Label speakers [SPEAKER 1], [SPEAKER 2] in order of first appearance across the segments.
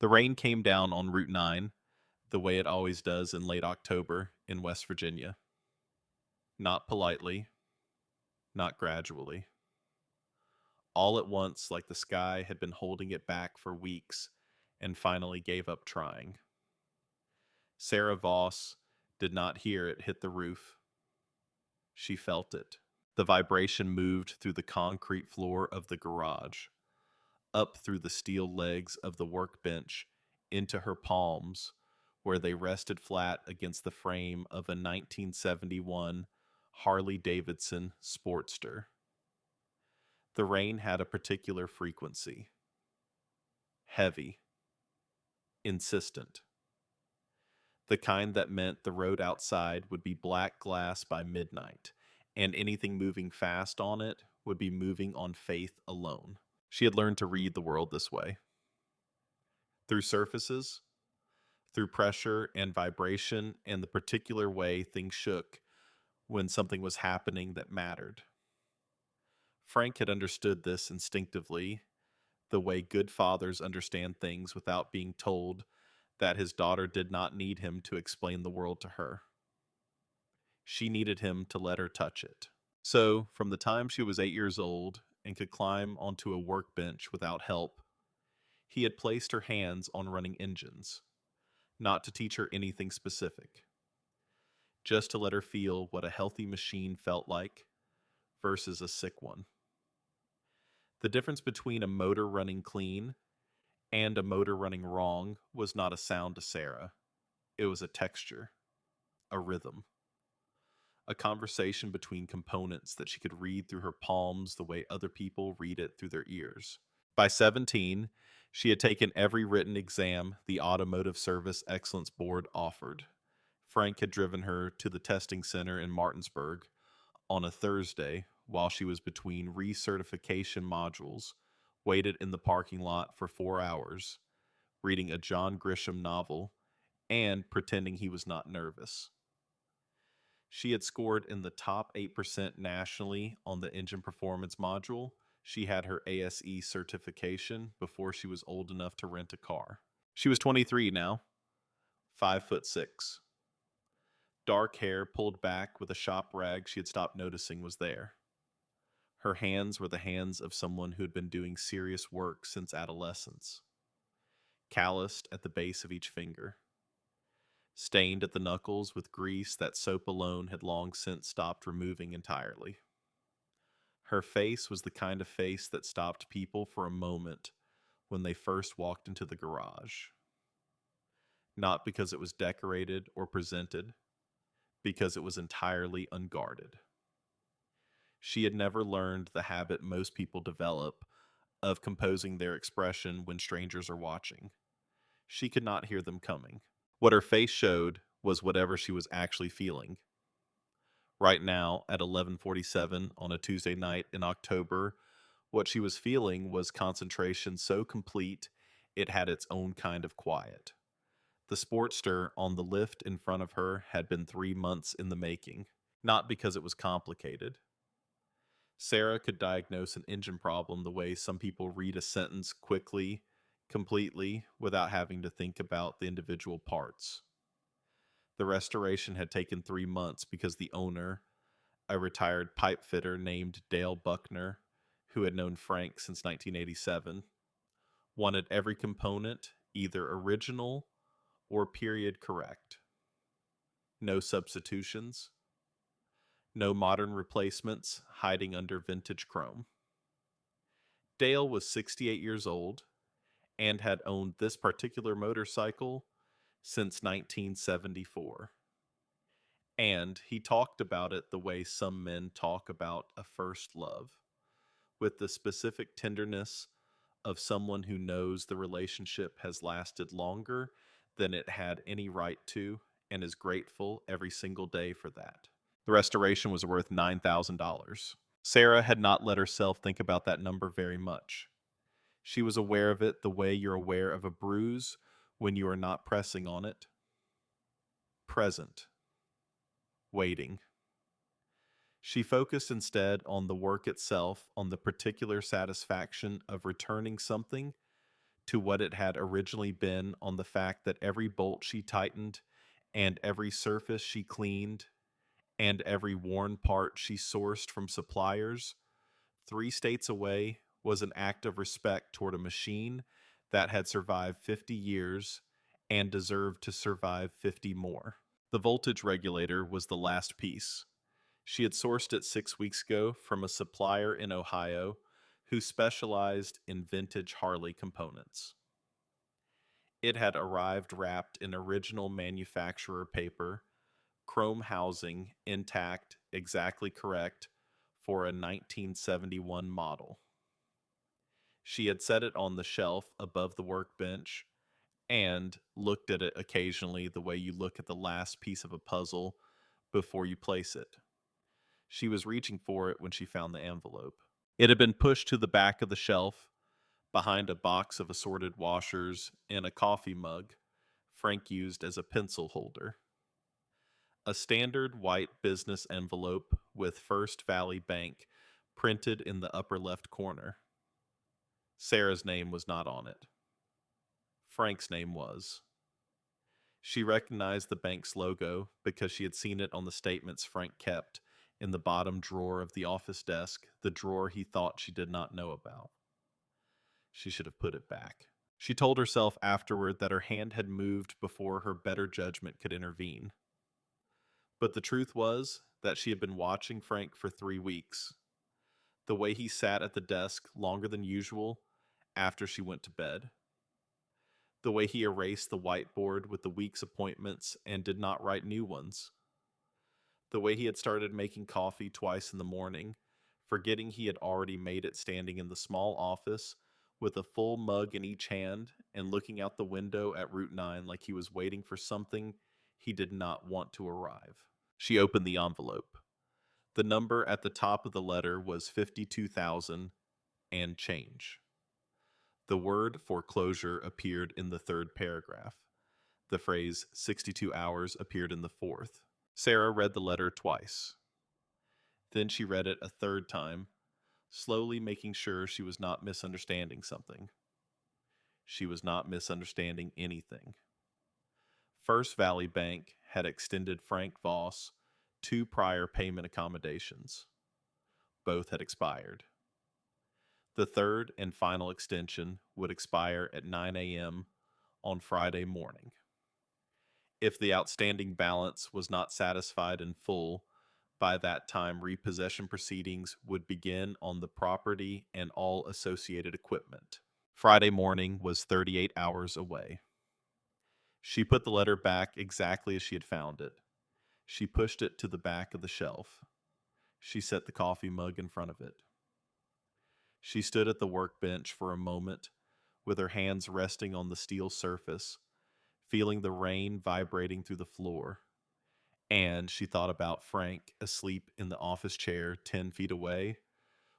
[SPEAKER 1] The rain came down on Route 9, the way it always does in late October in West Virginia. Not politely, not gradually. All at once, like the sky had been holding it back for weeks and finally gave up trying. Sarah Voss did not hear it hit the roof. She felt it. The vibration moved through the concrete floor of the garage, up through the steel legs of the workbench, into her palms, where they rested flat against the frame of a 1971 Harley Davidson Sportster. The rain had a particular frequency: heavy, insistent. The kind that meant the road outside would be black glass by midnight, and anything moving fast on it would be moving on faith alone. She had learned to read the world this way: through surfaces, through pressure and vibration, and the particular way things shook when something was happening that mattered. Frank had understood this instinctively, the way good fathers understand things without being told that his daughter did not need him to explain the world to her. She needed him to let her touch it. So, from the time she was 8 years old and could climb onto a workbench without help, he had placed her hands on running engines, not to teach her anything specific, just to let her feel what a healthy machine felt like versus a sick one. The difference between a motor running clean and a motor running wrong was not a sound to Sarah. It was a texture, a rhythm, a conversation between components that she could read through her palms the way other people read it through their ears. By 17, she had taken every written exam the Automotive Service Excellence Board offered. Frank had driven her to the testing center in Martinsburg on a Thursday while she was between recertification modules, waited in the parking lot for 4 hours, reading a John Grisham novel, and pretending he was not nervous. She had scored in the top 8% nationally on the engine performance module. She had her ASE certification before she was old enough to rent a car. She was 23 now, 5'6". Dark hair pulled back with a shop rag she had stopped noticing was there. Her hands were the hands of someone who had been doing serious work since adolescence, calloused at the base of each finger, stained at the knuckles with grease that soap alone had long since stopped removing entirely. Her face was the kind of face that stopped people for a moment when they first walked into the garage. Not because it was decorated or presented, because it was entirely unguarded. She had never learned the habit most people develop of composing their expression when strangers are watching. She could not hear them coming. What her face showed was whatever she was actually feeling. Right now, at 11:47 on a Tuesday night in October, what she was feeling was concentration so complete it had its own kind of quiet. The Sportster on the lift in front of her had been 3 months in the making, not because it was complicated. Sarah could diagnose an engine problem the way some people read a sentence quickly, completely, without having to think about the individual parts. The restoration had taken 3 months because the owner, a retired pipe fitter named Dale Buckner, who had known Frank since 1987, wanted every component either original or period correct. No substitutions, no modern replacements hiding under vintage chrome. Dale was 68 years old and had owned this particular motorcycle since 1974. And he talked about it the way some men talk about a first love, with the specific tenderness of someone who knows the relationship has lasted longer than it had any right to and is grateful every single day for that. The restoration was worth $9,000. Sarah had not let herself think about that number very much. She was aware of it the way you're aware of a bruise when you are not pressing on it. Present. Waiting. She focused instead on the work itself, on the particular satisfaction of returning something to what it had originally been on the fact that every bolt she tightened and every surface she cleaned and every worn part she sourced from suppliers 3 states away was an act of respect toward a machine that had survived 50 years and deserved to survive 50 more. The voltage regulator was the last piece. She had sourced it 6 weeks ago from a supplier in Ohio who specialized in vintage Harley components. It had arrived wrapped in original manufacturer paper, chrome housing intact, exactly correct, for a 1971 model. She had set it on the shelf above the workbench and looked at it occasionally the way you look at the last piece of a puzzle before you place it. She was reaching for it when she found the envelope. It had been pushed to the back of the shelf, behind a box of assorted washers and a coffee mug Frank used as a pencil holder. A standard white business envelope with First Valley Bank printed in the upper left corner. Sarah's name was not on it. Frank's name was. She recognized the bank's logo because she had seen it on the statements Frank kept in the bottom drawer of the office desk, the drawer he thought she did not know about. She should have put it back. She told herself afterward that her hand had moved before her better judgment could intervene. But the truth was that she had been watching Frank for 3 weeks. The way he sat at the desk longer than usual after she went to bed. The way he erased the whiteboard with the week's appointments and did not write new ones. The way he had started making coffee twice in the morning, forgetting he had already made it standing in the small office with a full mug in each hand and looking out the window at Route 9 like he was waiting for something he did not want to arrive. She opened the envelope. The number at the top of the letter was 52,000 and change. The word foreclosure appeared in the third paragraph. The phrase 62 hours appeared in the fourth. Sarah read the letter twice. Then she read it a third time, slowly making sure she was not misunderstanding something. She was not misunderstanding anything. First Valley Bank had extended Frank Voss 2 prior payment accommodations. Both had expired. The third and final extension would expire at 9 a.m. on Friday morning. If the outstanding balance was not satisfied in full, by that time repossession proceedings would begin on the property and all associated equipment. Friday morning was 38 hours away. She put the letter back exactly as she had found it. She pushed it to the back of the shelf. She set the coffee mug in front of it. She stood at the workbench for a moment, with her hands resting on the steel surface, feeling the rain vibrating through the floor. And she thought about Frank asleep in the office chair 10 feet away,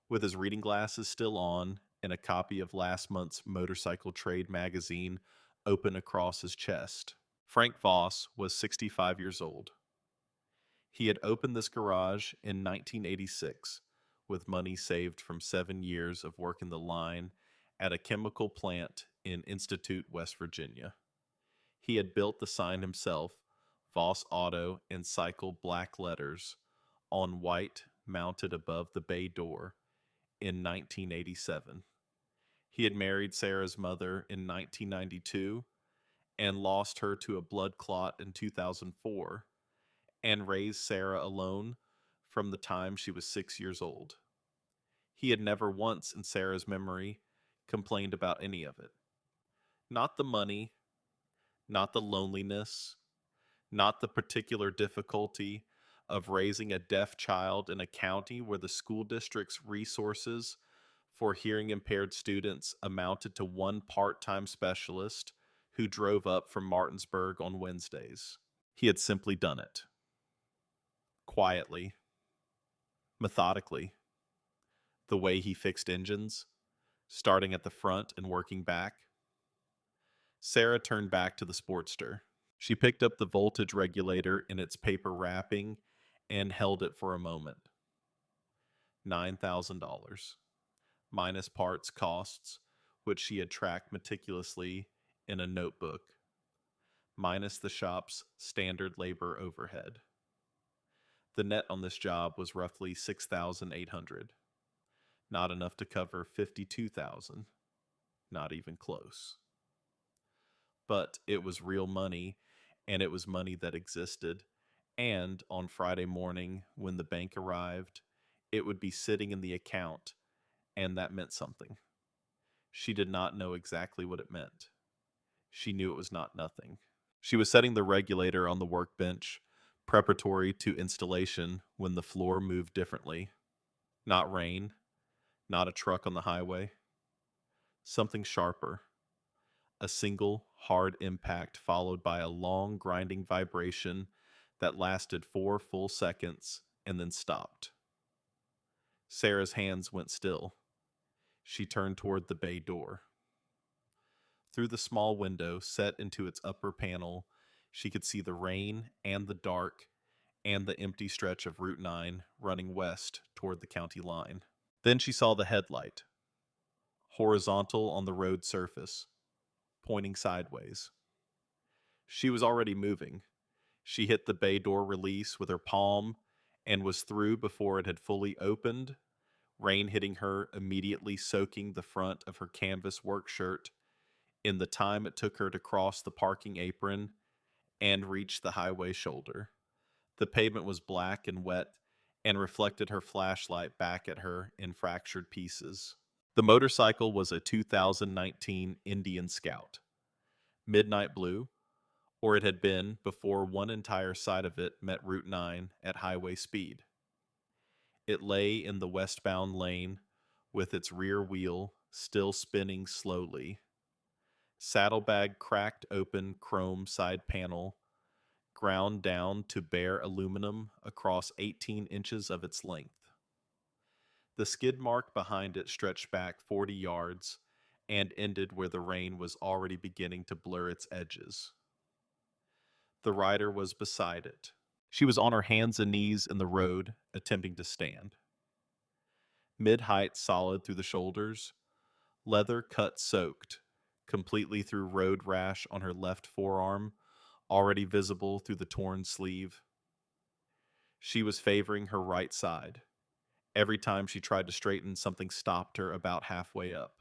[SPEAKER 1] with his reading glasses still on and a copy of last month's Motorcycle Trade magazine open across his chest. Frank Voss was 65 years old. He had opened this garage in 1986 with money saved from 7 years of working the line at a chemical plant in Institute, West Virginia. He had built the sign himself, Voss Auto in cycle black letters, on white mounted above the bay door in 1987. He had married Sarah's mother in 1992 and lost her to a blood clot in 2004 and raised Sarah alone from the time she was 6 years old. He had never once in Sarah's memory complained about any of it. Not the money, not the loneliness, not the particular difficulty of raising a deaf child in a county where the school district's resources for hearing impaired students amounted to one part-time specialist who drove up from Martinsburg on Wednesdays. He had simply done it. Quietly, methodically, the way he fixed engines, starting at the front and working back. Sarah turned back to the Sportster. She picked up the voltage regulator in its paper wrapping and held it for a moment. $9,000, minus parts costs, which she had tracked meticulously in a notebook, minus the shop's standard labor overhead. The net on this job was roughly 6,800, not enough to cover 52,000, not even close. But it was real money, and it was money that existed. And on Friday morning, when the bank arrived, it would be sitting in the account, and that meant something. She did not know exactly what it meant. She knew it was not nothing. She was setting the regulator on the workbench, preparatory to installation, when the floor moved differently. Not rain, not a truck on the highway. Something sharper. A single hard impact followed by a long grinding vibration that lasted 4 full seconds and then stopped. Sarah's hands went still. She turned toward the bay door. Through the small window set into its upper panel, she could see the rain and the dark and the empty stretch of Route 9 running west toward the county line. Then she saw the headlight, horizontal on the road surface, pointing sideways. She was already moving. She hit the bay door release with her palm and was through before it had fully opened, rain hitting her, immediately soaking the front of her canvas work shirt in the time it took her to cross the parking apron and reach the highway shoulder. The pavement was black and wet and reflected her flashlight back at her in fractured pieces. The motorcycle was a 2019 Indian Scout, midnight blue, or it had been before one entire side of it met Route 9 at highway speed. It lay in the westbound lane with its rear wheel still spinning slowly. Saddlebag cracked open chrome side panel, ground down to bare aluminum across 18 inches of its length. The skid mark behind it stretched back 40 yards and ended where the rain was already beginning to blur its edges. The rider was beside it. She was on her hands and knees in the road, attempting to stand. Mid-height solid through the shoulders, leather cut soaked, completely through road rash on her left forearm, already visible through the torn sleeve. She was favoring her right side. Every time she tried to straighten, something stopped her about halfway up.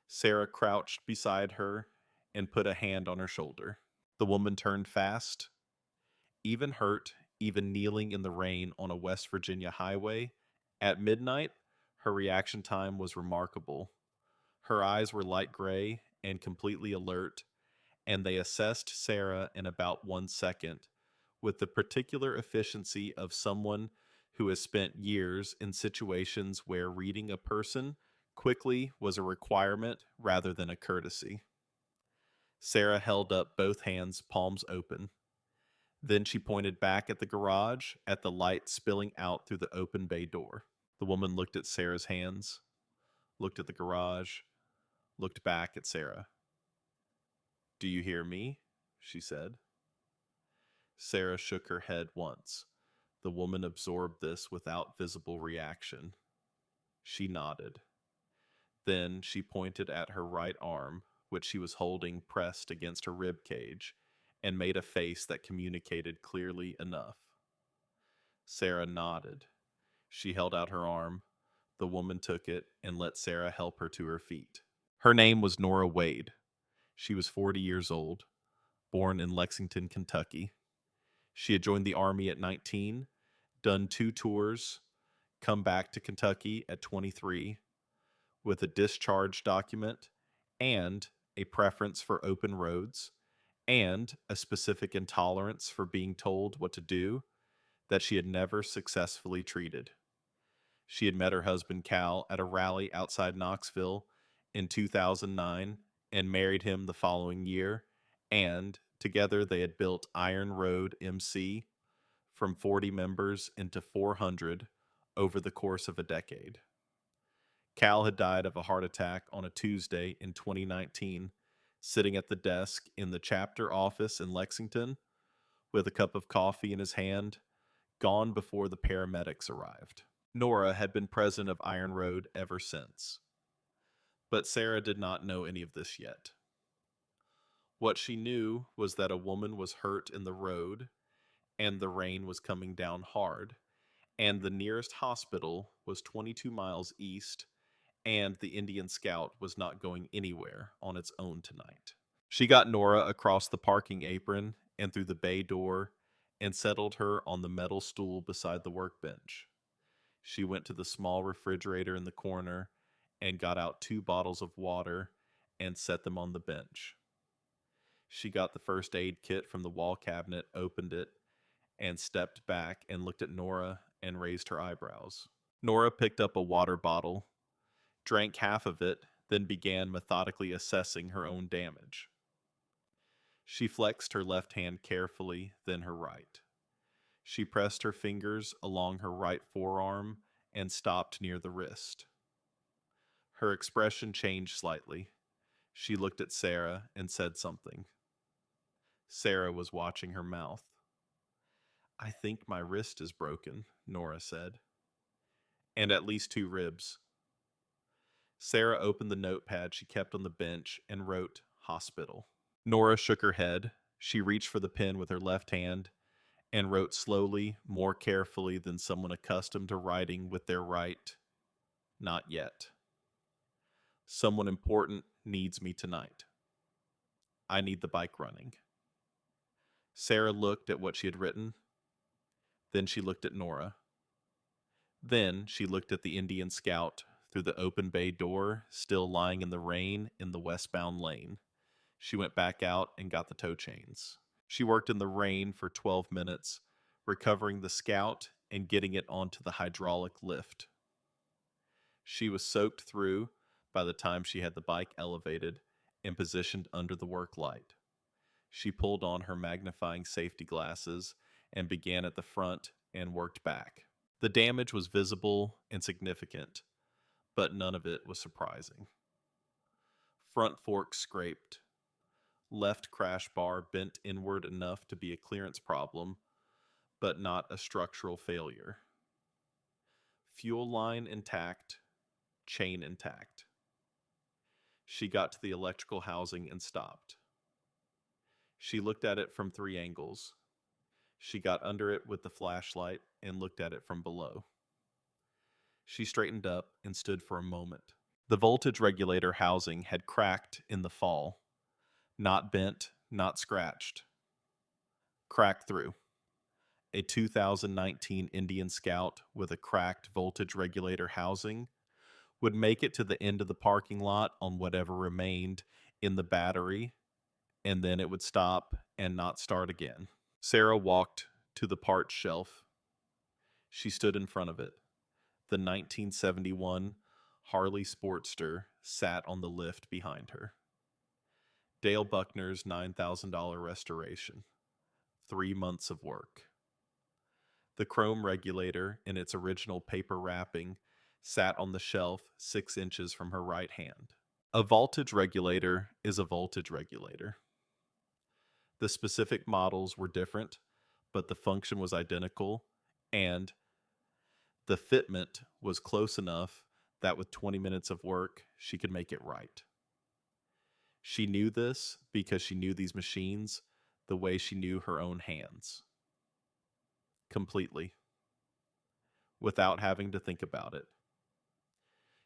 [SPEAKER 1] Sarah crouched beside her and put a hand on her shoulder. The woman turned fast. Even hurt, even kneeling in the rain on a West Virginia highway, at midnight, her reaction time was remarkable. Her eyes were light gray and completely alert, and they assessed Sarah in about 1 second, with the particular efficiency of someone who has spent years in situations where reading a person quickly was a requirement rather than a courtesy. Sarah held up both hands, palms open. Then she pointed back at the garage, at the light spilling out through the open bay door. The woman looked at Sarah's hands, looked at the garage, looked back at Sarah. "Do you hear me?" she said. Sarah shook her head once. The woman absorbed this without visible reaction. She nodded. Then she pointed at her right arm, which she was holding pressed against her rib cage, and made a face that communicated clearly enough. Sarah nodded. She held out her arm. The woman took it and let Sarah help her to her feet. Her name was Nora Wade. She was 40 years old, born in Lexington, Kentucky. She had joined the Army at 19, done 2 tours, come back to Kentucky at 23, with a discharge document and a preference for open roads and a specific intolerance for being told what to do that she had never successfully treated. She had met her husband Cal at a rally outside Knoxville in 2009 and married him the following year, and together they had built Iron Road MC from 40 members into 400 over the course of a decade. Cal had died of a heart attack on a Tuesday in 2019, sitting at the desk in the chapter office in Lexington with a cup of coffee in his hand, gone before the paramedics arrived. Nora had been president of Iron Road ever since. But Sarah did not know any of this yet. What she knew was that a woman was hurt in the road, and the rain was coming down hard, and the nearest hospital was 22 miles east, and the Indian Scout was not going anywhere on its own tonight. She got Nora across the parking apron and through the bay door and settled her on the metal stool beside the workbench. She went to the small refrigerator in the corner and got out 2 bottles of water and set them on the bench. She got the first aid kit from the wall cabinet, opened it, and stepped back and looked at Nora and raised her eyebrows. Nora picked up a water bottle, drank half of it, then began methodically assessing her own damage. She flexed her left hand carefully, then her right. She pressed her fingers along her right forearm and stopped near the wrist. Her expression changed slightly. She looked at Sarah and said something. Sarah was watching her mouth. "I think my wrist is broken," Nora said. "And at least 2 ribs." Sarah opened the notepad she kept on the bench and wrote hospital. Nora shook her head. She reached for the pen with her left hand and wrote slowly, more carefully than someone accustomed to writing with their right. "Not yet. Someone important needs me tonight. I need the bike running." Sarah looked at what she had written. Then she looked at Nora. Then she looked at the Indian Scout through the open bay door, still lying in the rain in the westbound lane. She went back out and got the tow chains. She worked in the rain for 12 minutes, recovering the Scout and getting it onto the hydraulic lift. She was soaked through by the time she had the bike elevated and positioned under the work light. She pulled on her magnifying safety glasses and began at the front and worked back. The damage was visible and significant, but none of it was surprising. Front fork scraped. Left crash bar bent inward enough to be a clearance problem, but not a structural failure. Fuel line intact, chain intact. She got to the electrical housing and stopped. She looked at it from 3 angles. She got under it with the flashlight and looked at it from below. She straightened up and stood for a moment. The voltage regulator housing had cracked in the fall. Not bent, not scratched. Cracked through. A 2019 Indian Scout with a cracked voltage regulator housing would make it to the end of the parking lot on whatever remained in the battery, and then it would stop and not start again. Sarah walked to the parts shelf. She stood in front of it. The 1971 Harley Sportster sat on the lift behind her. Dale Buckner's $9,000 restoration. 3 months of work. The chrome regulator, in its original paper wrapping, sat on the shelf 6 inches from her right hand. A voltage regulator is a voltage regulator. The specific models were different, but the function was identical, and the fitment was close enough that with 20 minutes of work, she could make it right. She knew this because she knew these machines the way she knew her own hands. Completely. Without having to think about it.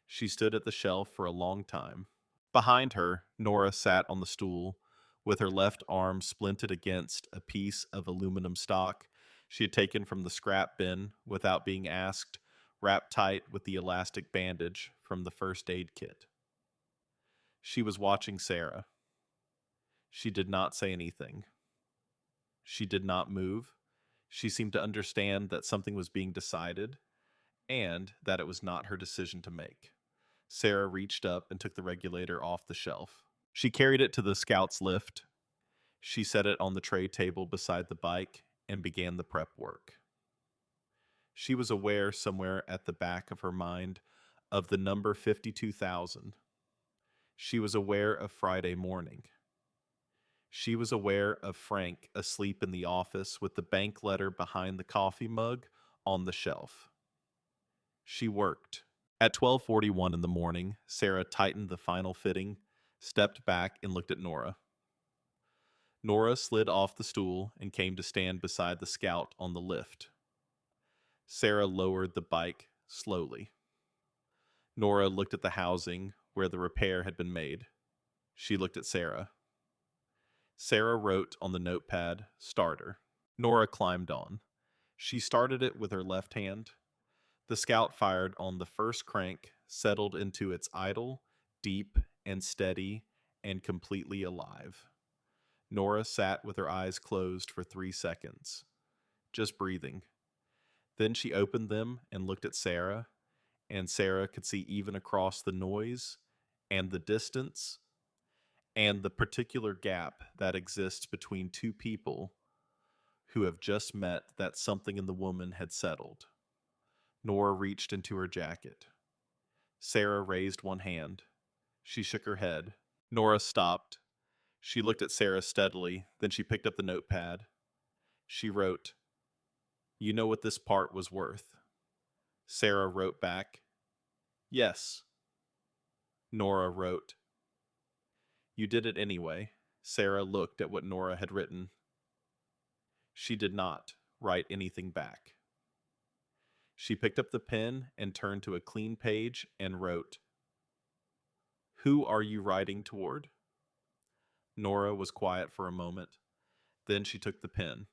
[SPEAKER 1] She stood at the shelf for a long time. Behind her, Nora sat on the stool, with her left arm splinted against a piece of aluminum stock she had taken from the scrap bin without being asked, wrapped tight with the elastic bandage from the first aid kit. She was watching Sarah. She did not say anything. She did not move. She seemed to understand that something was being decided, and that it was not her decision to make. Sarah reached up and took the regulator off the shelf. She carried it to the Scout's lift. She set it on the tray table beside the bike and began the prep work. She was aware somewhere at the back of her mind of the number 52,000. She was aware of Friday morning. She was aware of Frank asleep in the office with the bank letter behind the coffee mug on the shelf. She worked. At 12:41 in the morning, Sarah tightened the final fitting, stepped back, and looked at Nora. Nora slid off the stool and came to stand beside the Scout on the lift. Sarah lowered the bike slowly. Nora looked at the housing where the repair had been made. She looked at Sarah. Sarah wrote on the notepad, "Starter." Nora climbed on. She started it with her left hand. The Scout fired on the first crank, settled into its idle, deep and steady, and completely alive. Nora sat with her eyes closed for 3 seconds, just breathing. Then she opened them and looked at Sarah, and Sarah could see even across the noise and the distance and the particular gap that exists between two people who have just met that something in the woman had settled. Nora reached into her jacket. Sarah raised one hand. She shook her head. Nora stopped. She looked at Sarah steadily, then she picked up the notepad. She wrote, "You know what this part was worth." Sarah wrote back, "Yes." Nora wrote, "You did it anyway." Sarah looked at what Nora had written. She did not write anything back. She picked up the pen and turned to a clean page and wrote, "Who are you writing toward?" Nora was quiet for a moment. Then she took the pen.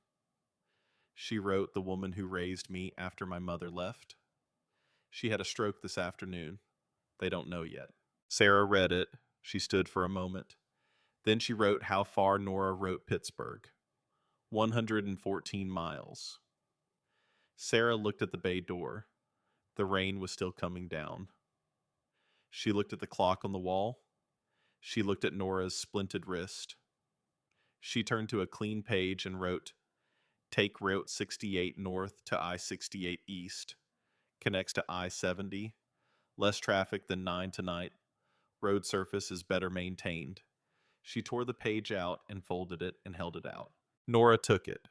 [SPEAKER 1] She wrote, "The woman who raised me after my mother left. She had a stroke this afternoon. They don't know yet." Sarah read it. She stood for a moment. Then she wrote how far Nora wrote Pittsburgh. 114 miles. Sarah looked at the bay door. The rain was still coming down. She looked at the clock on the wall. She looked at Nora's splinted wrist. She turned to a clean page and wrote, "Take Route 68 north to I-68 east. Connects to I-70. Less traffic than 9 tonight. Road surface is better maintained." She tore the page out and folded it and held it out. Nora took it.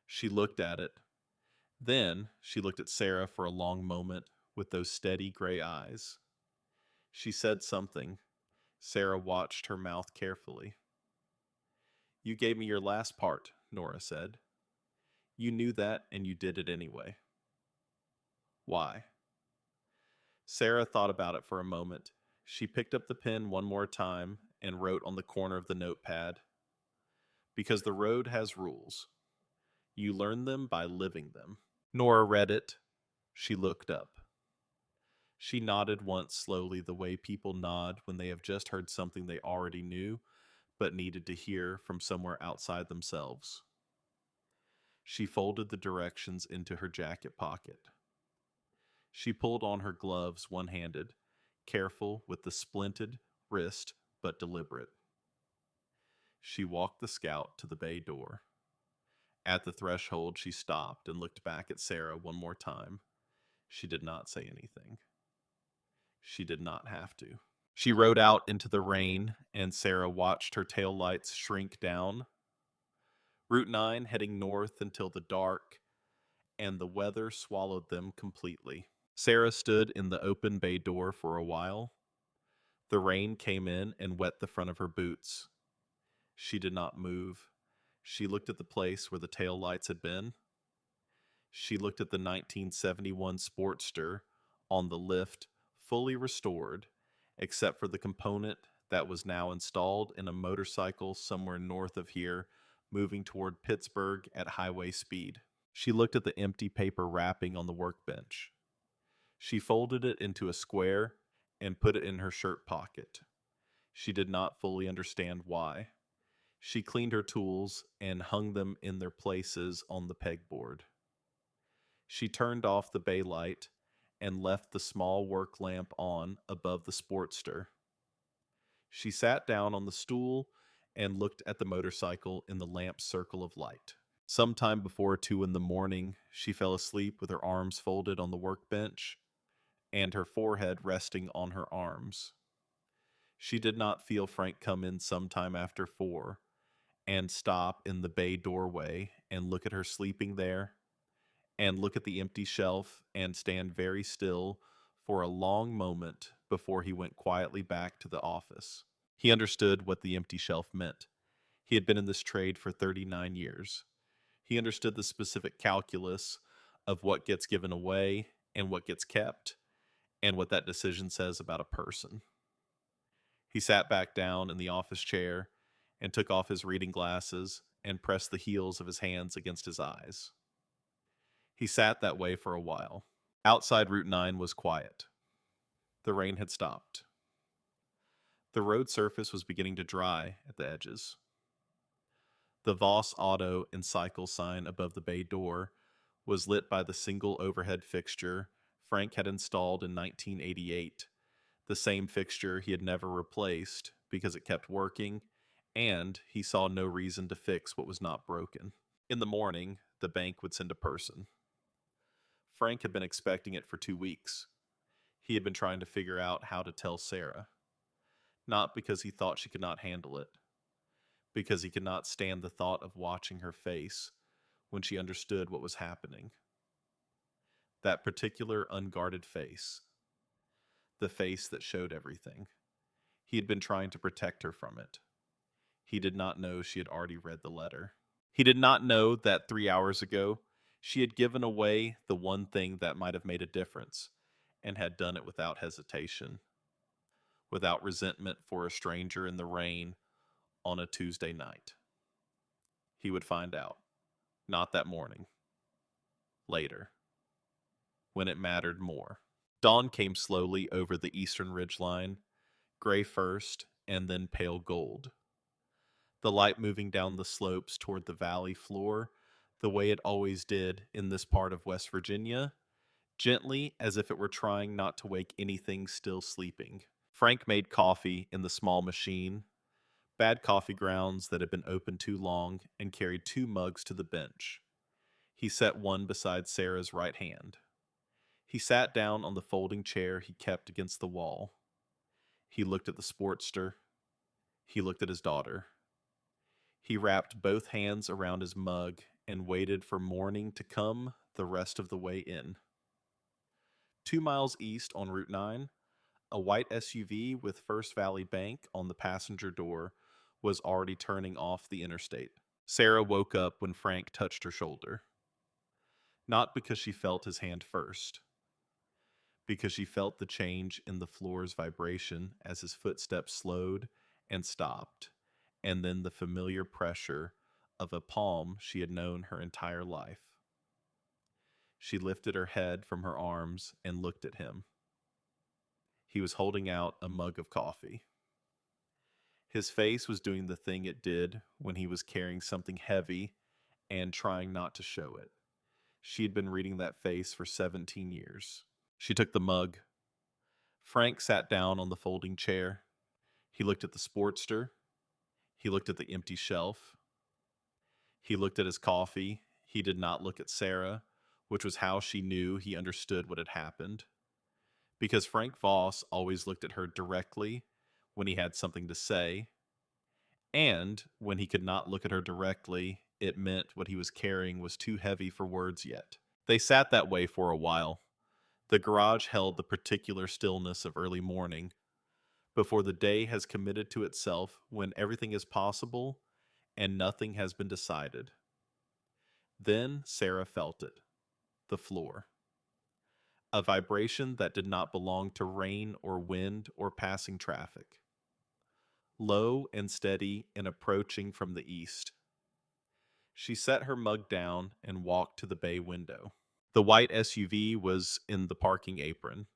[SPEAKER 1] She looked at it. Then she looked at Sarah for a long moment with those steady gray eyes. She said something. Sarah watched her mouth carefully. "You gave me your last part," Nora said. "You knew that and you did it anyway." "Why?" Sarah thought about it for a moment. She picked up the pen one more time and wrote on the corner of the notepad, "Because the road has rules. You learn them by living them." Nora read it. She looked up. She nodded once slowly, the way people nod when they have just heard something they already knew but needed to hear from somewhere outside themselves. She folded the directions into her jacket pocket. She pulled on her gloves one-handed, careful with the splinted wrist but deliberate. She walked the Scout to the bay door. At the threshold, she stopped and looked back at Sarah one more time. She did not say anything. She did not have to. She rode out into the rain, and Sarah watched her taillights shrink down. Route 9 heading north until the dark, and the weather swallowed them completely. Sarah stood in the open bay door for a while. The rain came in and wet the front of her boots. She did not move. She looked at the place where the taillights had been. She looked at the 1971 Sportster on the lift, fully restored, except for the component that was now installed in a motorcycle somewhere north of here, moving toward Pittsburgh at highway speed. She looked at the empty paper wrapping on the workbench. She folded it into a square and put it in her shirt pocket. She did not fully understand why. She cleaned her tools and hung them in their places on the pegboard. She turned off the bay light and left the small work lamp on above the Sportster. She sat down on the stool and looked at the motorcycle in the lamp's circle of light. Sometime before 2 in the morning, she fell asleep with her arms folded on the workbench and her forehead resting on her arms. She did not feel Frank come in sometime after 4 and stop in the bay doorway and look at her sleeping there and look at the empty shelf and stand very still for a long moment before he went quietly back to the office. He understood what the empty shelf meant. He had been in this trade for 39 years. He understood the specific calculus of what gets given away and what gets kept, and what that decision says about a person. He sat back down in the office chair and took off his reading glasses and pressed the heels of his hands against his eyes. He sat that way for a while. Outside Route 9 was quiet. The rain had stopped. The road surface was beginning to dry at the edges. The Voss Auto and Cycle sign above the bay door was lit by the single overhead fixture Frank had installed in 1988, the same fixture he had never replaced because it kept working, and he saw no reason to fix what was not broken. In the morning, the bank would send a person. Frank had been expecting it for 2 weeks. He had been trying to figure out how to tell Sarah. Not because he thought she could not handle it, because he could not stand the thought of watching her face when she understood what was happening. That particular unguarded face. The face that showed everything. He had been trying to protect her from it. He did not know she had already read the letter. He did not know that 3 hours ago, she had given away the one thing that might have made a difference, and had done it without hesitation, without resentment for a stranger in the rain on a Tuesday night. He would find out. Not that morning. Later. When it mattered more. Dawn came slowly over the eastern ridgeline, gray first, and then pale gold. The light moving down the slopes toward the valley floor, the way it always did in this part of West Virginia, gently as if it were trying not to wake anything still sleeping. Frank made coffee in the small machine, bad coffee grounds that had been open too long, and carried 2 mugs to the bench. He set one beside Sarah's right hand. He sat down on the folding chair he kept against the wall. He looked at the Sportster. He looked at his daughter. He wrapped both hands around his mug and waited for morning to come the rest of the way in. 2 miles east on Route 9, a white SUV with First Valley Bank on the passenger door was already turning off the interstate. Sarah woke up when Frank touched her shoulder. Not because she felt his hand first, because she felt the change in the floor's vibration as his footsteps slowed and stopped, and then the familiar pressure of a palm she had known her entire life. She lifted her head from her arms and looked at him. He was holding out a mug of coffee. His face was doing the thing it did when he was carrying something heavy and trying not to show it. She had been reading that face for 17 years. She took the mug. Frank sat down on the folding chair. He looked at the Sportster. He looked at the empty shelf. He looked at his coffee. He did not look at Sarah, which was how she knew he understood what had happened. Because Frank Voss always looked at her directly when he had something to say, and when he could not look at her directly, it meant what he was carrying was too heavy for words yet. They sat that way for a while. The garage held the particular stillness of early morning, before the day has committed to itself when everything is possible and nothing has been decided. Then Sarah felt it, the floor. A vibration that did not belong to rain or wind or passing traffic. Low and steady and approaching from the east. She set her mug down and walked to the bay window. The white SUV was in the parking apron.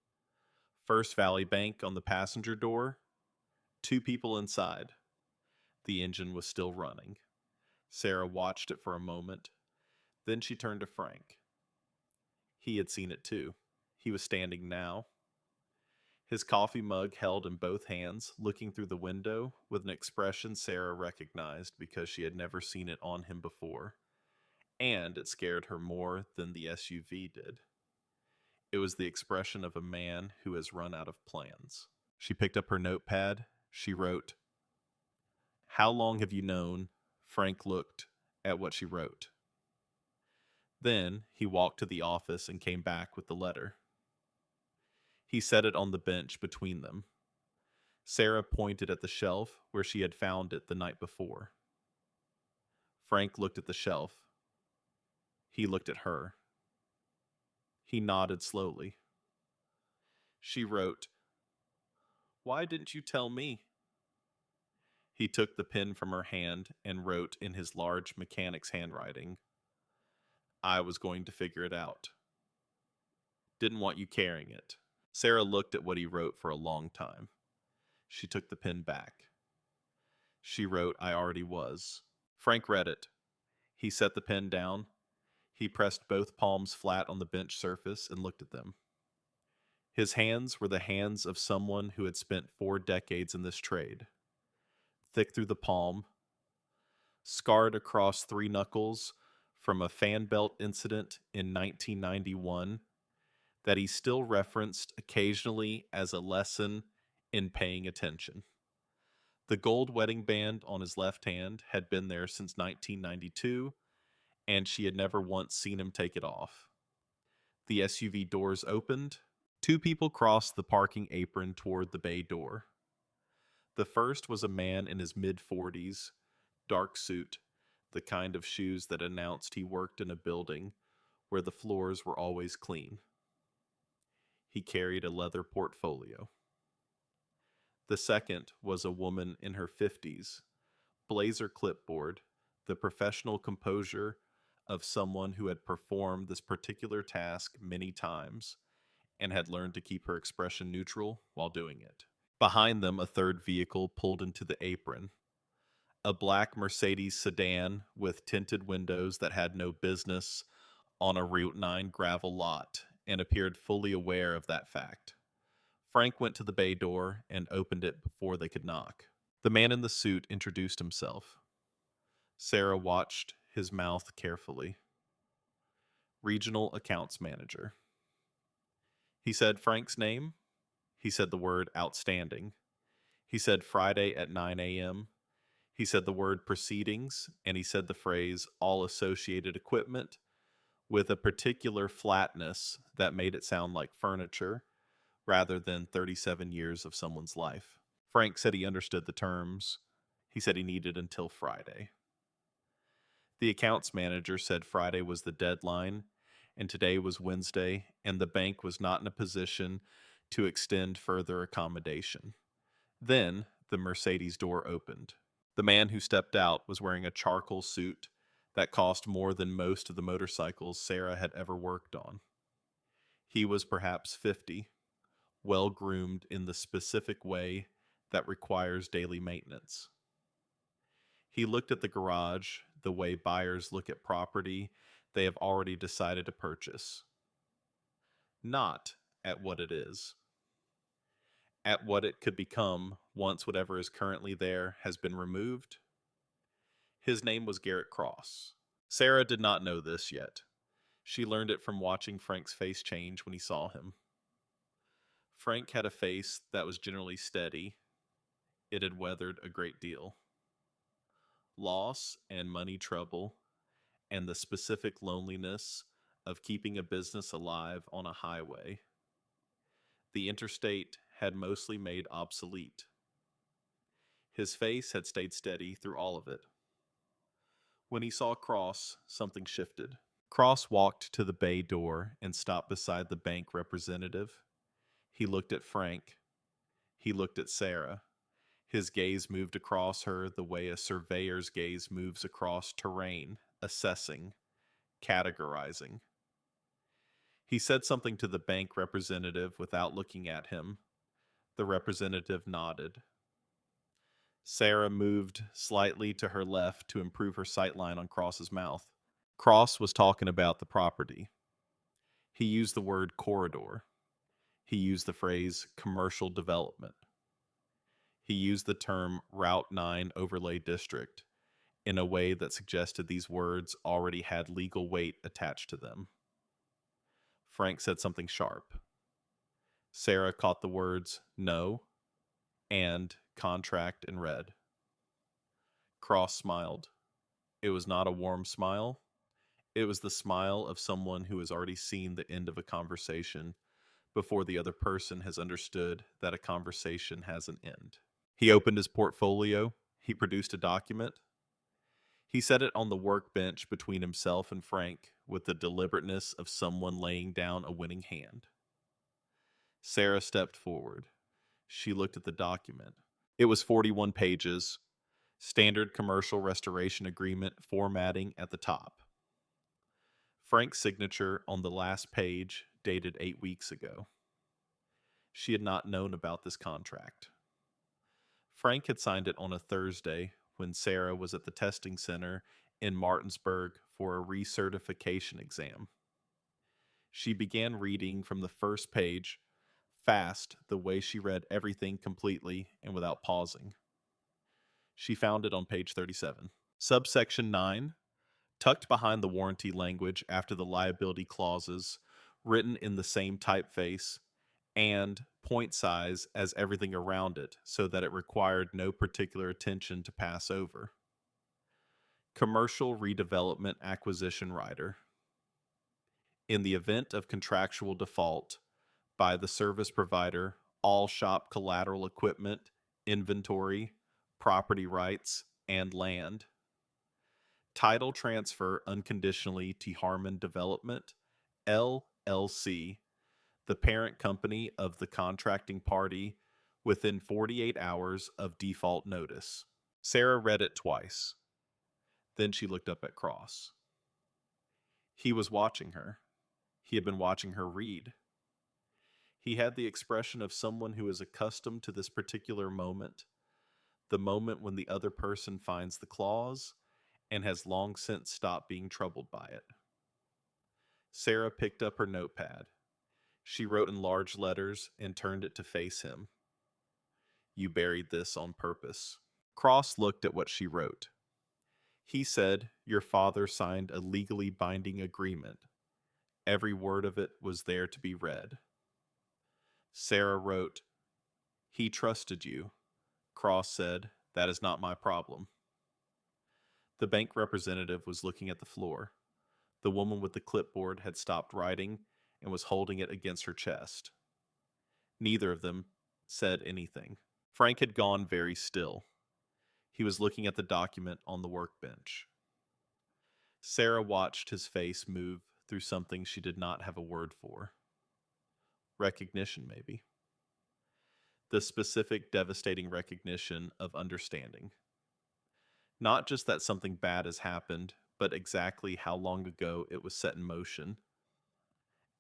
[SPEAKER 1] First Valley Bank on the passenger door. 2 people inside. The engine was still running. Sarah watched it for a moment. Then she turned to Frank. He had seen it too. He was standing now. His coffee mug held in both hands, looking through the window with an expression Sarah recognized because she had never seen it on him before. And it scared her more than the SUV did. It was the expression of a man who has run out of plans. She picked up her notepad. She wrote, "How long have you known?" Frank looked at what she wrote. Then he walked to the office and came back with the letter. He set it on the bench between them. Sarah pointed at the shelf where she had found it the night before. Frank looked at the shelf. He looked at her. He nodded slowly. She wrote, "Why didn't you tell me?" He took the pen from her hand and wrote in his large mechanic's handwriting, "I was going to figure it out. Didn't want you carrying it." Sarah looked at what he wrote for a long time. She took the pen back. She wrote, "I already was." Frank read it. He set the pen down. He pressed both palms flat on the bench surface and looked at them. His hands were the hands of someone who had spent 4 decades in this trade. Thick through the palm, scarred across 3 knuckles from a fan belt incident in 1991 that he still referenced occasionally as a lesson in paying attention. The gold wedding band on his left hand had been there since 1992, and she had never once seen him take it off. The SUV doors opened. 2 people crossed the parking apron toward the bay door. The first was a man in his mid-40s, dark suit, the kind of shoes that announced he worked in a building where the floors were always clean. He carried a leather portfolio. The second was a woman in her 50s, blazer clipboard, the professional composure of someone who had performed this particular task many times and had learned to keep her expression neutral while doing it. Behind them, a third vehicle pulled into the apron. A black Mercedes sedan with tinted windows that had no business on a Route 9 gravel lot and appeared fully aware of that fact. Frank went to the bay door and opened it before they could knock. The man in the suit introduced himself. Sarah watched his mouth carefully. Regional Accounts Manager. He said Frank's name. He said the word outstanding. He said Friday at 9 a.m. He said the word proceedings, and he said the phrase all associated equipment with a particular flatness that made it sound like furniture rather than 37 years of someone's life. Frank said he understood the terms. He said he needed until Friday. The accounts manager said Friday was the deadline, and today was Wednesday, and the bank was not in a position to extend further accommodation. Then the Mercedes door opened. The man who stepped out was wearing a charcoal suit that cost more than most of the motorcycles Sarah had ever worked on. He was perhaps 50, well-groomed in the specific way that requires daily maintenance. He looked at the garage the way buyers look at property they have already decided to purchase. Not at what it is. At what it could become once whatever is currently there has been removed. His name was Garrett Cross. Sarah did not know this yet. She learned it from watching Frank's face change when he saw him. Frank had a face that was generally steady. It had weathered a great deal. Loss and money trouble, and the specific loneliness of keeping a business alive on a highway. The interstate had mostly made obsolete. His face had stayed steady through all of it. When he saw Cross, something shifted. Cross walked to the bay door and stopped beside the bank representative. He looked at Frank. He looked at Sarah. His gaze moved across her the way a surveyor's gaze moves across terrain, assessing, categorizing. He said something to the bank representative without looking at him. The representative nodded. Sarah moved slightly to her left to improve her sightline on Cross's mouth. Cross was talking about the property. He used the word corridor. He used the phrase commercial development. He used the term Route 9 Overlay District in a way that suggested these words already had legal weight attached to them. Frank said something sharp. Sarah caught the words no and contract and read. Cross smiled. It was not a warm smile. It was the smile of someone who has already seen the end of a conversation, before the other person has understood that a conversation has an end. He opened his portfolio. He produced a document. He set it on the workbench between himself and Frank with the deliberateness of someone laying down a winning hand. Sarah stepped forward. She looked at the document. It was 41 pages, standard commercial restoration agreement formatting at the top. Frank's signature on the last page dated 8 weeks ago. She had not known about this contract. Frank had signed it on a Thursday when Sarah was at the testing center in Martinsburg for a recertification exam. She began reading from the first page, fast, the way she read everything completely and without pausing. She found it on page 37. Subsection 9, tucked behind the warranty language after the liability clauses, written in the same typeface, and point size as everything around it so that it required no particular attention to pass over. Commercial redevelopment acquisition rider. In the event of contractual default by the service provider, all shop collateral equipment, inventory, property rights, and land. Title transfer unconditionally to Harmon Development, LLC, the parent company of the contracting party, within 48 hours of default notice. Sarah read it twice. Then she looked up at Cross. He was watching her. He had been watching her read. He had the expression of someone who is accustomed to this particular moment, the moment when the other person finds the clause and has long since stopped being troubled by it. Sarah picked up her notepad. She wrote in large letters and turned it to face him. You buried this on purpose. Cross looked at what she wrote. He said, your father signed a legally binding agreement. Every word of it was there to be read. Sarah wrote, he trusted you. Cross said, that is not my problem. The bank representative was looking at the floor. The woman with the clipboard had stopped writing and was holding it against her chest. Neither of them said anything. Frank had gone very still. He was looking at the document on the workbench. Sarah watched his face move through something she did not have a word for. Recognition, maybe. The specific, devastating recognition of understanding. Not just that something bad has happened, but exactly how long ago it was set in motion,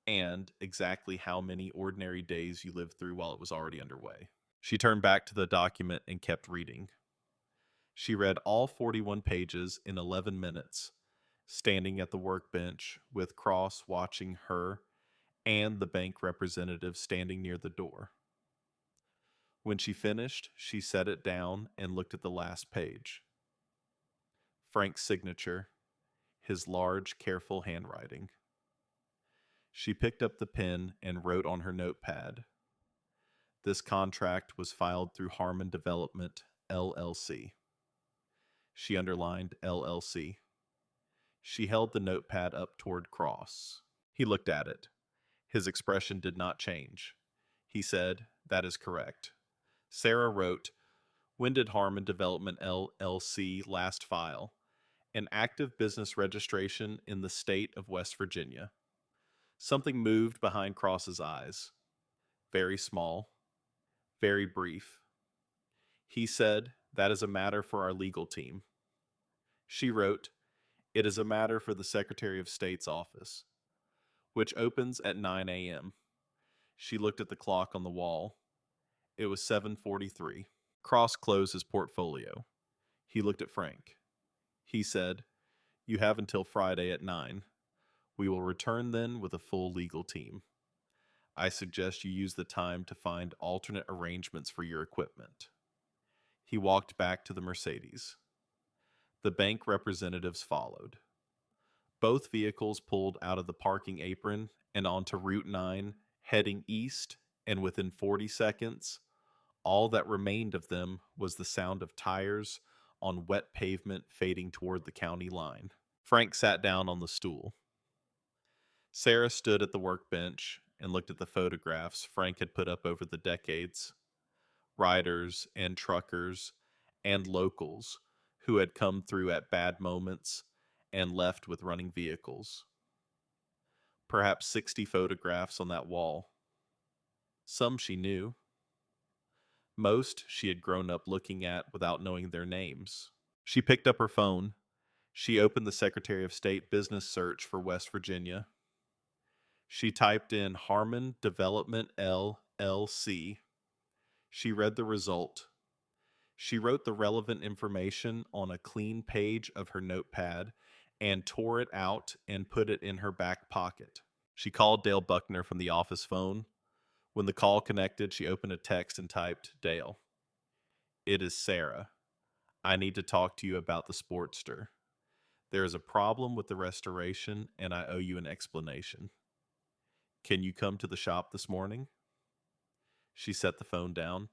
[SPEAKER 1] and exactly how many ordinary days you lived through while it was already underway. She turned back to the document and kept reading. She read all 41 pages in 11 minutes, standing at the workbench with Cross watching her and the bank representative standing near the door. When she finished, she set it down and looked at the last page. Frank's signature, his large, careful handwriting. She picked up the pen and wrote on her notepad. This contract was filed through Harmon Development, LLC. She underlined LLC. She held the notepad up toward Cross. He looked at it. His expression did not change. He said, that is correct. Sarah wrote, when did Harmon Development LLC last file? An active business registration in the state of West Virginia. Something moved behind Cross's eyes. Very small. Very brief. He said, that is a matter for our legal team. She wrote, it is a matter for the Secretary of State's office, which opens at 9 a.m. She looked at the clock on the wall. It was 7:43. Cross closed his portfolio. He looked at Frank. He said, you have until Friday at 9. We will return then with a full legal team. I suggest you use the time to find alternate arrangements for your equipment. He walked back to the Mercedes. The bank representatives followed. Both vehicles pulled out of the parking apron and onto Route 9, heading east, and within 40 seconds, all that remained of them was the sound of tires on wet pavement fading toward the county line. Frank sat down on the stool. Sarah stood at the workbench and looked at the photographs Frank had put up over the decades. Riders and truckers and locals who had come through at bad moments and left with running vehicles. Perhaps 60 photographs on that wall. Some she knew. Most she had grown up looking at without knowing their names. She picked up her phone. She opened the Secretary of State business search for West Virginia. She typed in Harmon Development LLC. She read the result. She wrote the relevant information on a clean page of her notepad and tore it out and put it in her back pocket. She called Dale Buckner from the office phone. When the call connected, she opened a text and typed, Dale, it is Sarah. I need to talk to you about the Sportster. There is a problem with the restoration, and I owe you an explanation. Can you come to the shop this morning? She set the phone down.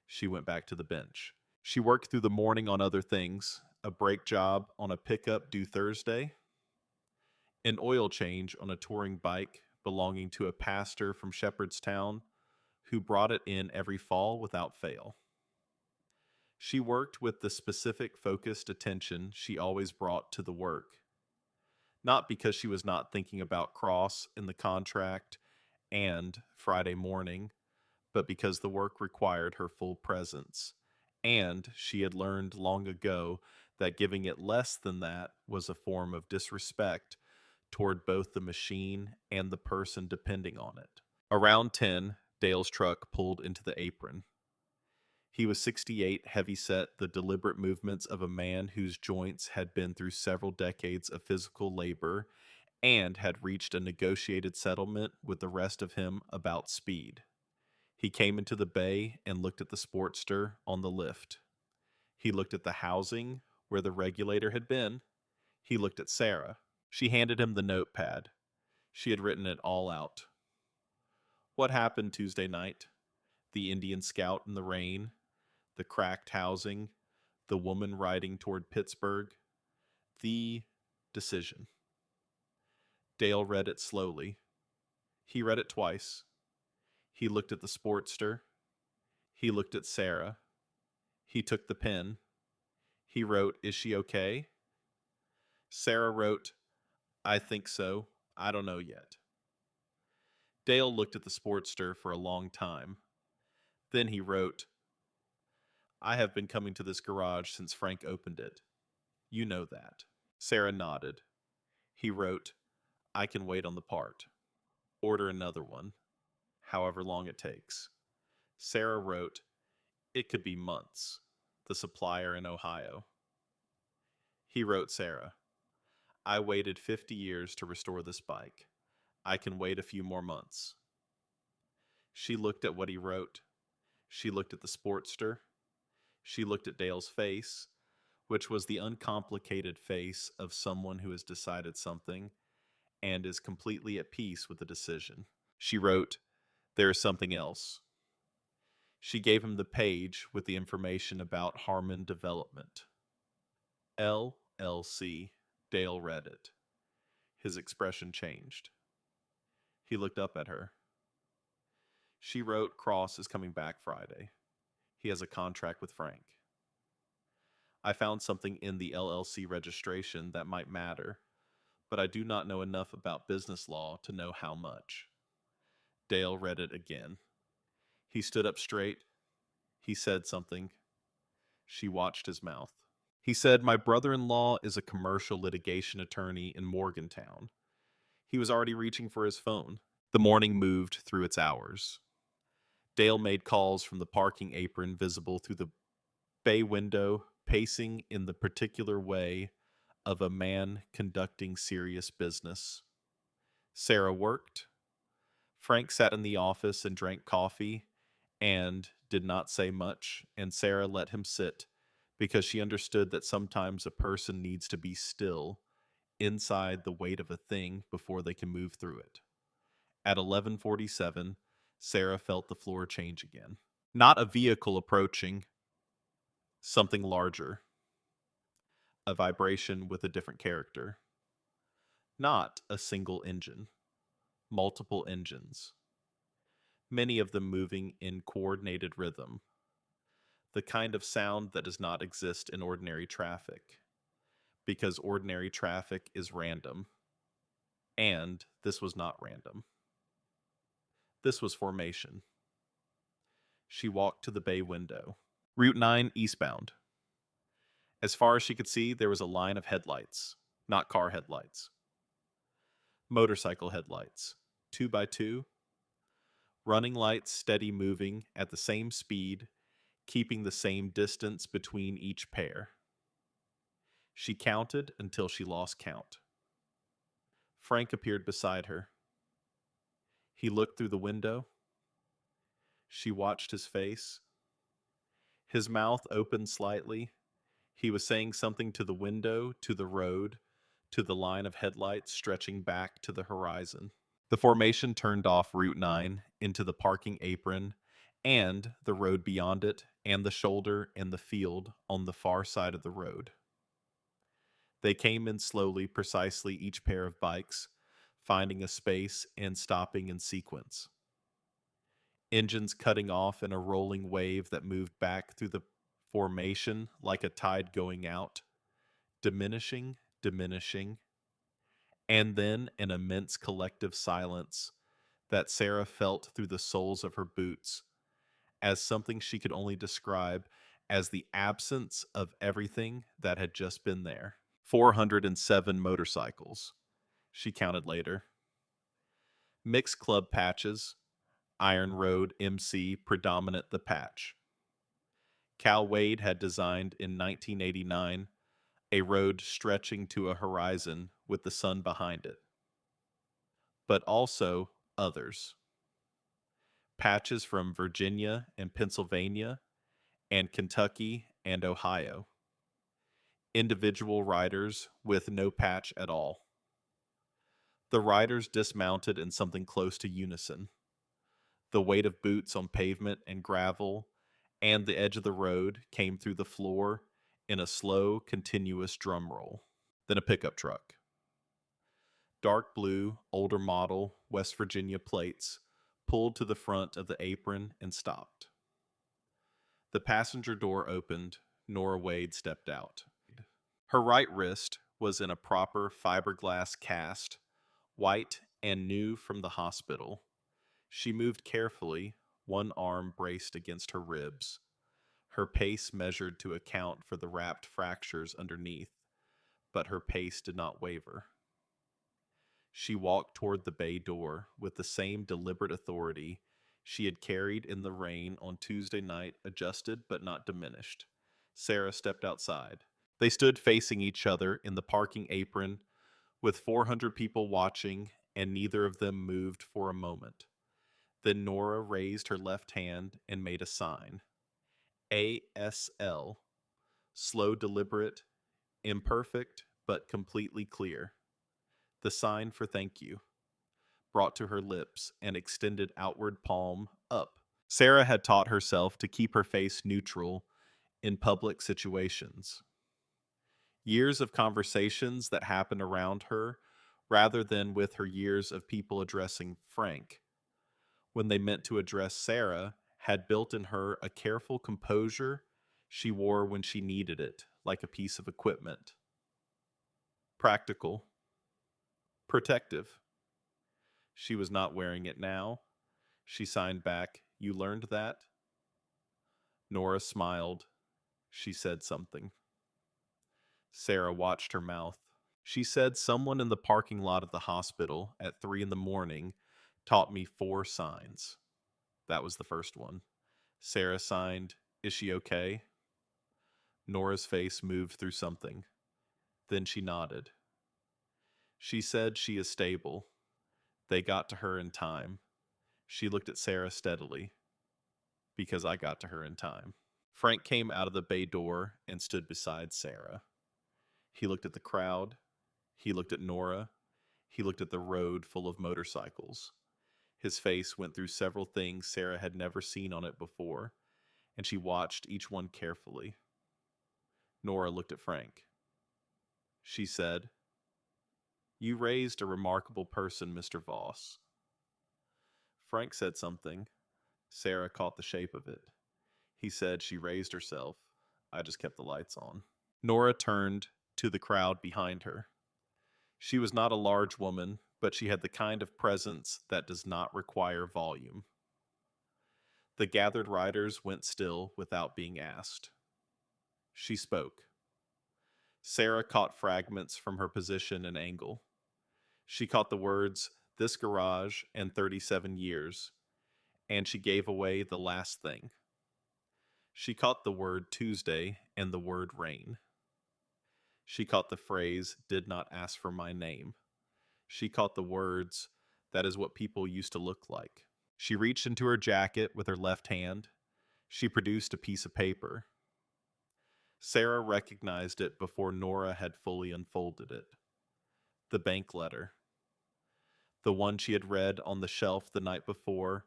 [SPEAKER 1] She went back to the bench. She worked through the morning on other things, a brake job on a pickup due Thursday, an oil change on a touring bike belonging to a pastor from Shepherdstown who brought it in every fall without fail. She worked with the specific, focused attention she always brought to the work, not because she was not thinking about Cross in the contract and Friday morning, but because the work required her full presence, and she had learned long ago that giving it less than that was a form of disrespect toward both the machine and the person depending on it. Around 10, Dale's truck pulled into the apron. He was 68, heavy-set, the deliberate movements of a man whose joints had been through several decades of physical labor and had reached a negotiated settlement with the rest of him about speed. He came into the bay and looked at the Sportster on the lift. He looked at the housing where the regulator had been. He looked at Sarah. She handed him the notepad. She had written it all out. What happened Tuesday night? The Indian scout in the rain, the cracked housing, the woman riding toward Pittsburgh, the decision. Dale read it slowly. He read it twice. He looked at the Sportster. He looked at Sarah. He took the pen. He wrote, Is she okay? Sarah wrote, I think so. I don't know yet. Dale looked at the Sportster for a long time. Then he wrote, I have been coming to this garage since Frank opened it. You know that. Sarah nodded. He wrote, I can wait on the part. Order another one, however long it takes. Sarah wrote, It could be months. The supplier in Ohio. He wrote Sarah, I waited 50 years to restore this bike. I can wait a few more months. She looked at what he wrote. She looked at the Sportster. She looked at Dale's face, which was the uncomplicated face of someone who has decided something and is completely at peace with the decision. She wrote, There is something else. She gave him the page with the information about Harmon Development. LLC. Dale read it. His expression changed. He looked up at her. She wrote, Cross is coming back Friday. He has a contract with Frank. I found something in the LLC registration that might matter, but I do not know enough about business law to know how much. Dale read it again. He stood up straight. He said something. She watched his mouth. He said, My brother-in-law is a commercial litigation attorney in Morgantown. He was already reaching for his phone. The morning moved through its hours. Dale made calls from the parking apron visible through the bay window, pacing in the particular way of a man conducting serious business. Sarah worked. Frank sat in the office and drank coffee and did not say much, and Sarah let him sit because she understood that sometimes a person needs to be still inside the weight of a thing before they can move through it. At 11:47, Sarah felt the floor change again. Not a vehicle approaching, something larger. A vibration with a different character. Not a single engine. Multiple engines. many of them moving in coordinated rhythm, the kind of sound that does not exist in ordinary traffic, because ordinary traffic is random, and this was not random. This was formation. She walked to the bay window. Route 9 eastbound. As far as she could see, there was a line of headlights, not car headlights. Motorcycle headlights, 2x2, running lights steady moving at the same speed, keeping the same distance between each pair. She counted until she lost count. Frank appeared beside her. He looked through the window. She watched his face. His mouth opened slightly. He was saying something to the window, to the road, to the line of headlights stretching back to the horizon. The formation turned off Route 9 into the parking apron and the road beyond it and the shoulder and the field on the far side of the road. They came in slowly, precisely each pair of bikes, finding a space and stopping in sequence. Engines cutting off in a rolling wave that moved back through the formation like a tide going out, diminishing, diminishing, and then an immense collective silence that Sarah felt through the soles of her boots as something she could only describe as the absence of everything that had just been there. 407 motorcycles, she counted later. Mixed club patches, Iron Road MC predominant the patch. Cal Wade had designed in 1989 a road stretching to a horizon with the sun behind it. But also others. Patches from Virginia and Pennsylvania and Kentucky and Ohio. Individual riders with no patch at all. The riders dismounted in something close to unison. The weight of boots on pavement and gravel and the edge of the road came through the floor in a slow, continuous drum roll. Then a pickup truck. Dark blue, older model, West Virginia plates pulled to the front of the apron and stopped. The passenger door opened. Nora Wade stepped out. Her right wrist was in a proper fiberglass cast, white and new from the hospital. She moved carefully, one arm braced against her ribs, her pace measured to account for the wrapped fractures underneath, but her pace did not waver. She walked toward the bay door with the same deliberate authority she had carried in the rain on Tuesday night, adjusted but not diminished. Sarah stepped outside. They stood facing each other in the parking apron, with 400 people watching, and neither of them moved for a moment. Then Nora raised her left hand and made a sign. ASL. Slow, deliberate, imperfect, but completely clear. The sign for thank you, brought to her lips and extended outward palm up. Sarah had taught herself to keep her face neutral in public situations. Years of conversations that happened around her, rather than with her years of people addressing Frank, when they meant to address Sarah, had built in her a careful composure she wore when she needed it, like a piece of equipment. Practical. Protective. She was not wearing it now. She signed back, "You learned that?" Nora smiled. She said something. Sarah watched her mouth. She said someone in the parking lot of the hospital at 3 a.m. taught me 4 signs. That was the first one. Sarah signed, "Is she okay?" Nora's face moved through something. Then she nodded. She said she is stable. They got to her in time. She looked at Sarah steadily. Because I got to her in time. Frank came out of the bay door and stood beside Sarah. He looked at the crowd. He looked at Nora. He looked at the road full of motorcycles. His face went through several things Sarah had never seen on it before, and she watched each one carefully. Nora looked at Frank. She said, "You raised a remarkable person, Mr. Voss." Frank said something, Sarah caught the shape of it. He said she raised herself. I just kept the lights on. Nora turned to the crowd behind her. She was not a large woman, but she had the kind of presence that does not require volume. The gathered riders went still without being asked. She spoke. Sarah caught fragments from her position and angle. She caught the words, "this garage," and 37 years, and she gave away the last thing. She caught the word Tuesday and the word rain. She caught the phrase, "did not ask for my name." She caught the words, "that is what people used to look like." She reached into her jacket with her left hand. She produced a piece of paper. Sarah recognized it before Nora had fully unfolded it. The bank letter. The one she had read on the shelf the night before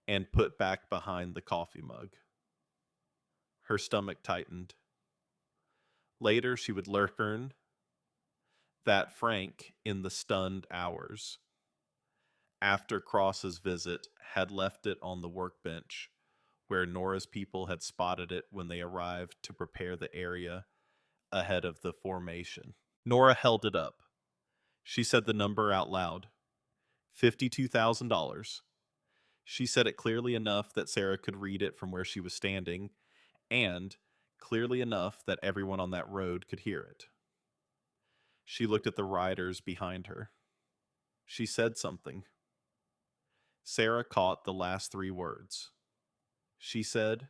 [SPEAKER 1] and put back behind the coffee mug. Her stomach tightened. Later, she would learn that Frank, in the stunned hours after Cross's visit, had left it on the workbench where Nora's people had spotted it when they arrived to prepare the area ahead of the formation. Nora held it up. She said the number out loud. $52,000. She said it clearly enough that Sarah could read it from where she was standing, and clearly enough that everyone on that road could hear it. She looked at the riders behind her. She said something. Sarah caught the last three words. She said,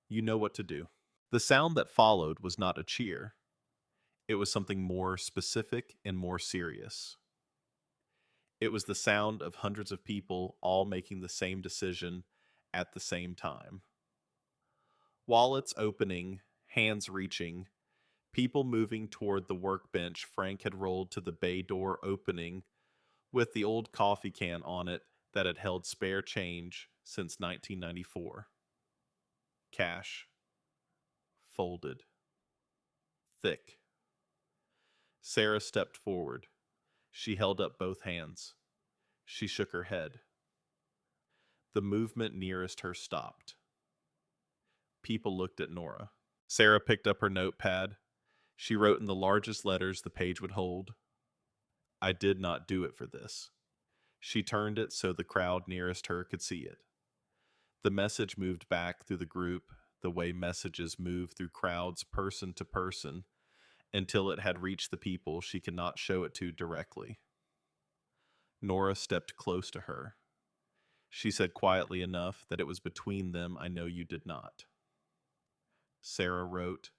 [SPEAKER 1] "You know what to do." The sound that followed was not a cheer. It was something more specific and more serious. It was the sound of hundreds of people all making the same decision at the same time. Wallets opening, hands reaching, people moving toward the workbench Frank had rolled to the bay door opening with the old coffee can on it that had held spare change since 1994. Cash. Folded. Thick. Sarah stepped forward. She held up both hands. She shook her head. The movement nearest her stopped. People looked at Nora. Sarah picked up her notepad. She wrote in the largest letters the page would hold, "I did not do it for this." She turned it so the crowd nearest her could see it. The message moved back through the group the way messages move through crowds person to person until it had reached the people she could not show it to directly. Nora stepped close to her. She said quietly enough that it was between them, "I know you did not." Sarah wrote,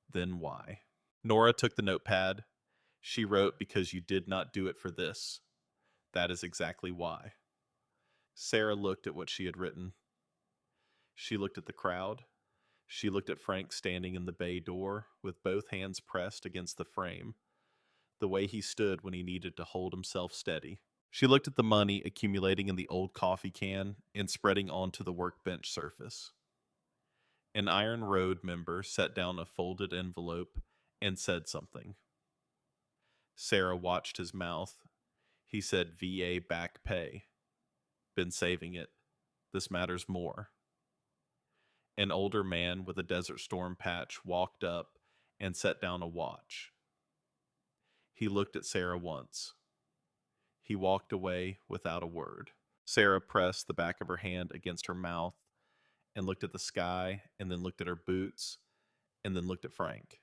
[SPEAKER 1] "Then why?" Nora took the notepad. She wrote, "Because you did not do it for this. That is exactly why." Sarah looked at what she had written. She looked at the crowd. She looked at Frank standing in the bay door with both hands pressed against the frame, the way he stood when he needed to hold himself steady. She looked at the money accumulating in the old coffee can and spreading onto the workbench surface. An Iron Road member set down a folded envelope and said something. Sarah watched his mouth. He said, "VA back pay. Been saving it. This matters more." An older man with a Desert Storm patch walked up and set down a watch. He looked at Sarah once. He walked away without a word. Sarah pressed the back of her hand against her mouth and looked at the sky, and then looked at her boots, and then looked at Frank.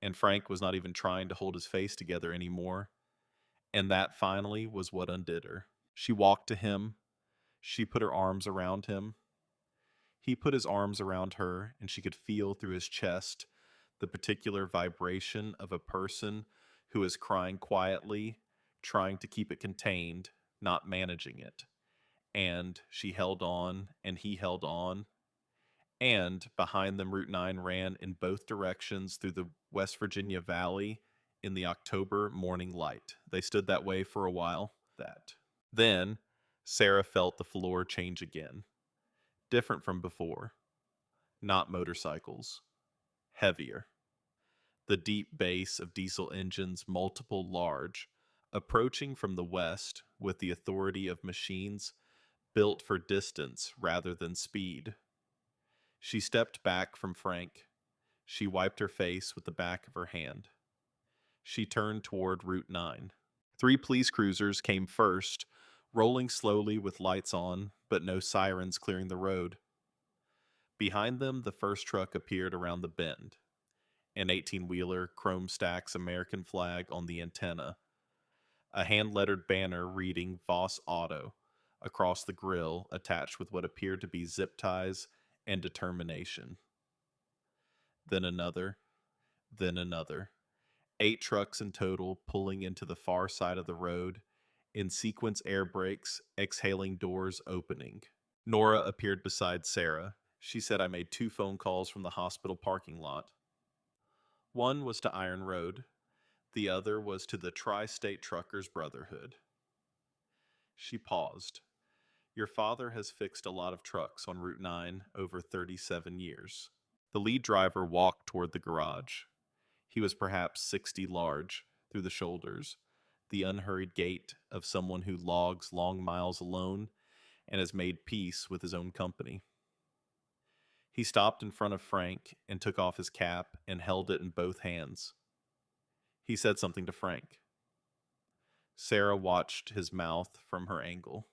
[SPEAKER 1] And Frank was not even trying to hold his face together anymore. And that finally was what undid her. She walked to him. She put her arms around him. He put his arms around her, and she could feel through his chest the particular vibration of a person who is crying quietly, trying to keep it contained, not managing it. And she held on, and he held on. And behind them, Route 9 ran in both directions through the West Virginia Valley in the October morning light. They stood that way for a while. Then, Sarah felt the floor change again. Different from before. Not motorcycles. Heavier. The deep bass of diesel engines, multiple large, approaching from the west with the authority of machines built for distance rather than speed. She stepped back from Frank. She wiped her face with the back of her hand. She turned toward Route 9. Three police cruisers came first, rolling slowly with lights on, but no sirens clearing the road. Behind them, the first truck appeared around the bend. An 18-wheeler, chrome stacks American flag on the antenna, a hand-lettered banner reading Voss Auto across the grill attached with what appeared to be zip ties and determination. Then another, then another. 8 trucks in total pulling into the far side of the road, in sequence air brakes, exhaling doors opening. Nora appeared beside Sarah. She said, I made 2 phone calls from the hospital parking lot. One was to Iron Road. The other was to the Tri-State Truckers Brotherhood. She paused. Your father has fixed a lot of trucks on Route 9 over 37 years. The lead driver walked toward the garage. He was perhaps 60 large, through the shoulders, the unhurried gait of someone who logs long miles alone and has made peace with his own company. He stopped in front of Frank and took off his cap and held it in both hands. He said something to Frank. Sarah watched his mouth from her angle.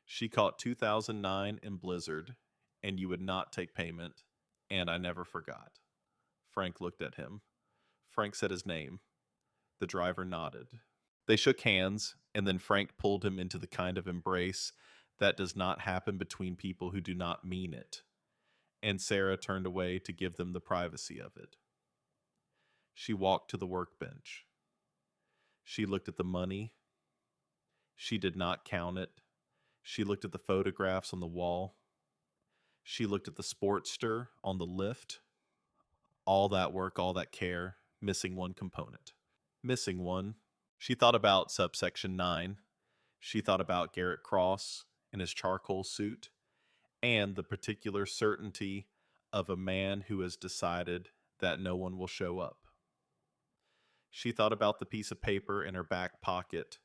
[SPEAKER 1] She caught 2009 in Blizzard, and you would not take payment, and I never forgot. Frank looked at him. Frank said his name. The driver nodded. They shook hands, and then Frank pulled him into the kind of embrace that does not happen between people who do not mean it, and Sarah turned away to give them the privacy of it. She walked to the workbench. She looked at the money. She did not count it. She looked at the photographs on the wall. She looked at the Sportster on the lift. All that work, all that care, missing one component. Missing one. She thought about subsection 9. She thought about Garrett Cross in his charcoal suit, and the particular certainty of a man who has decided that no one will show up. She thought about the piece of paper in her back pocket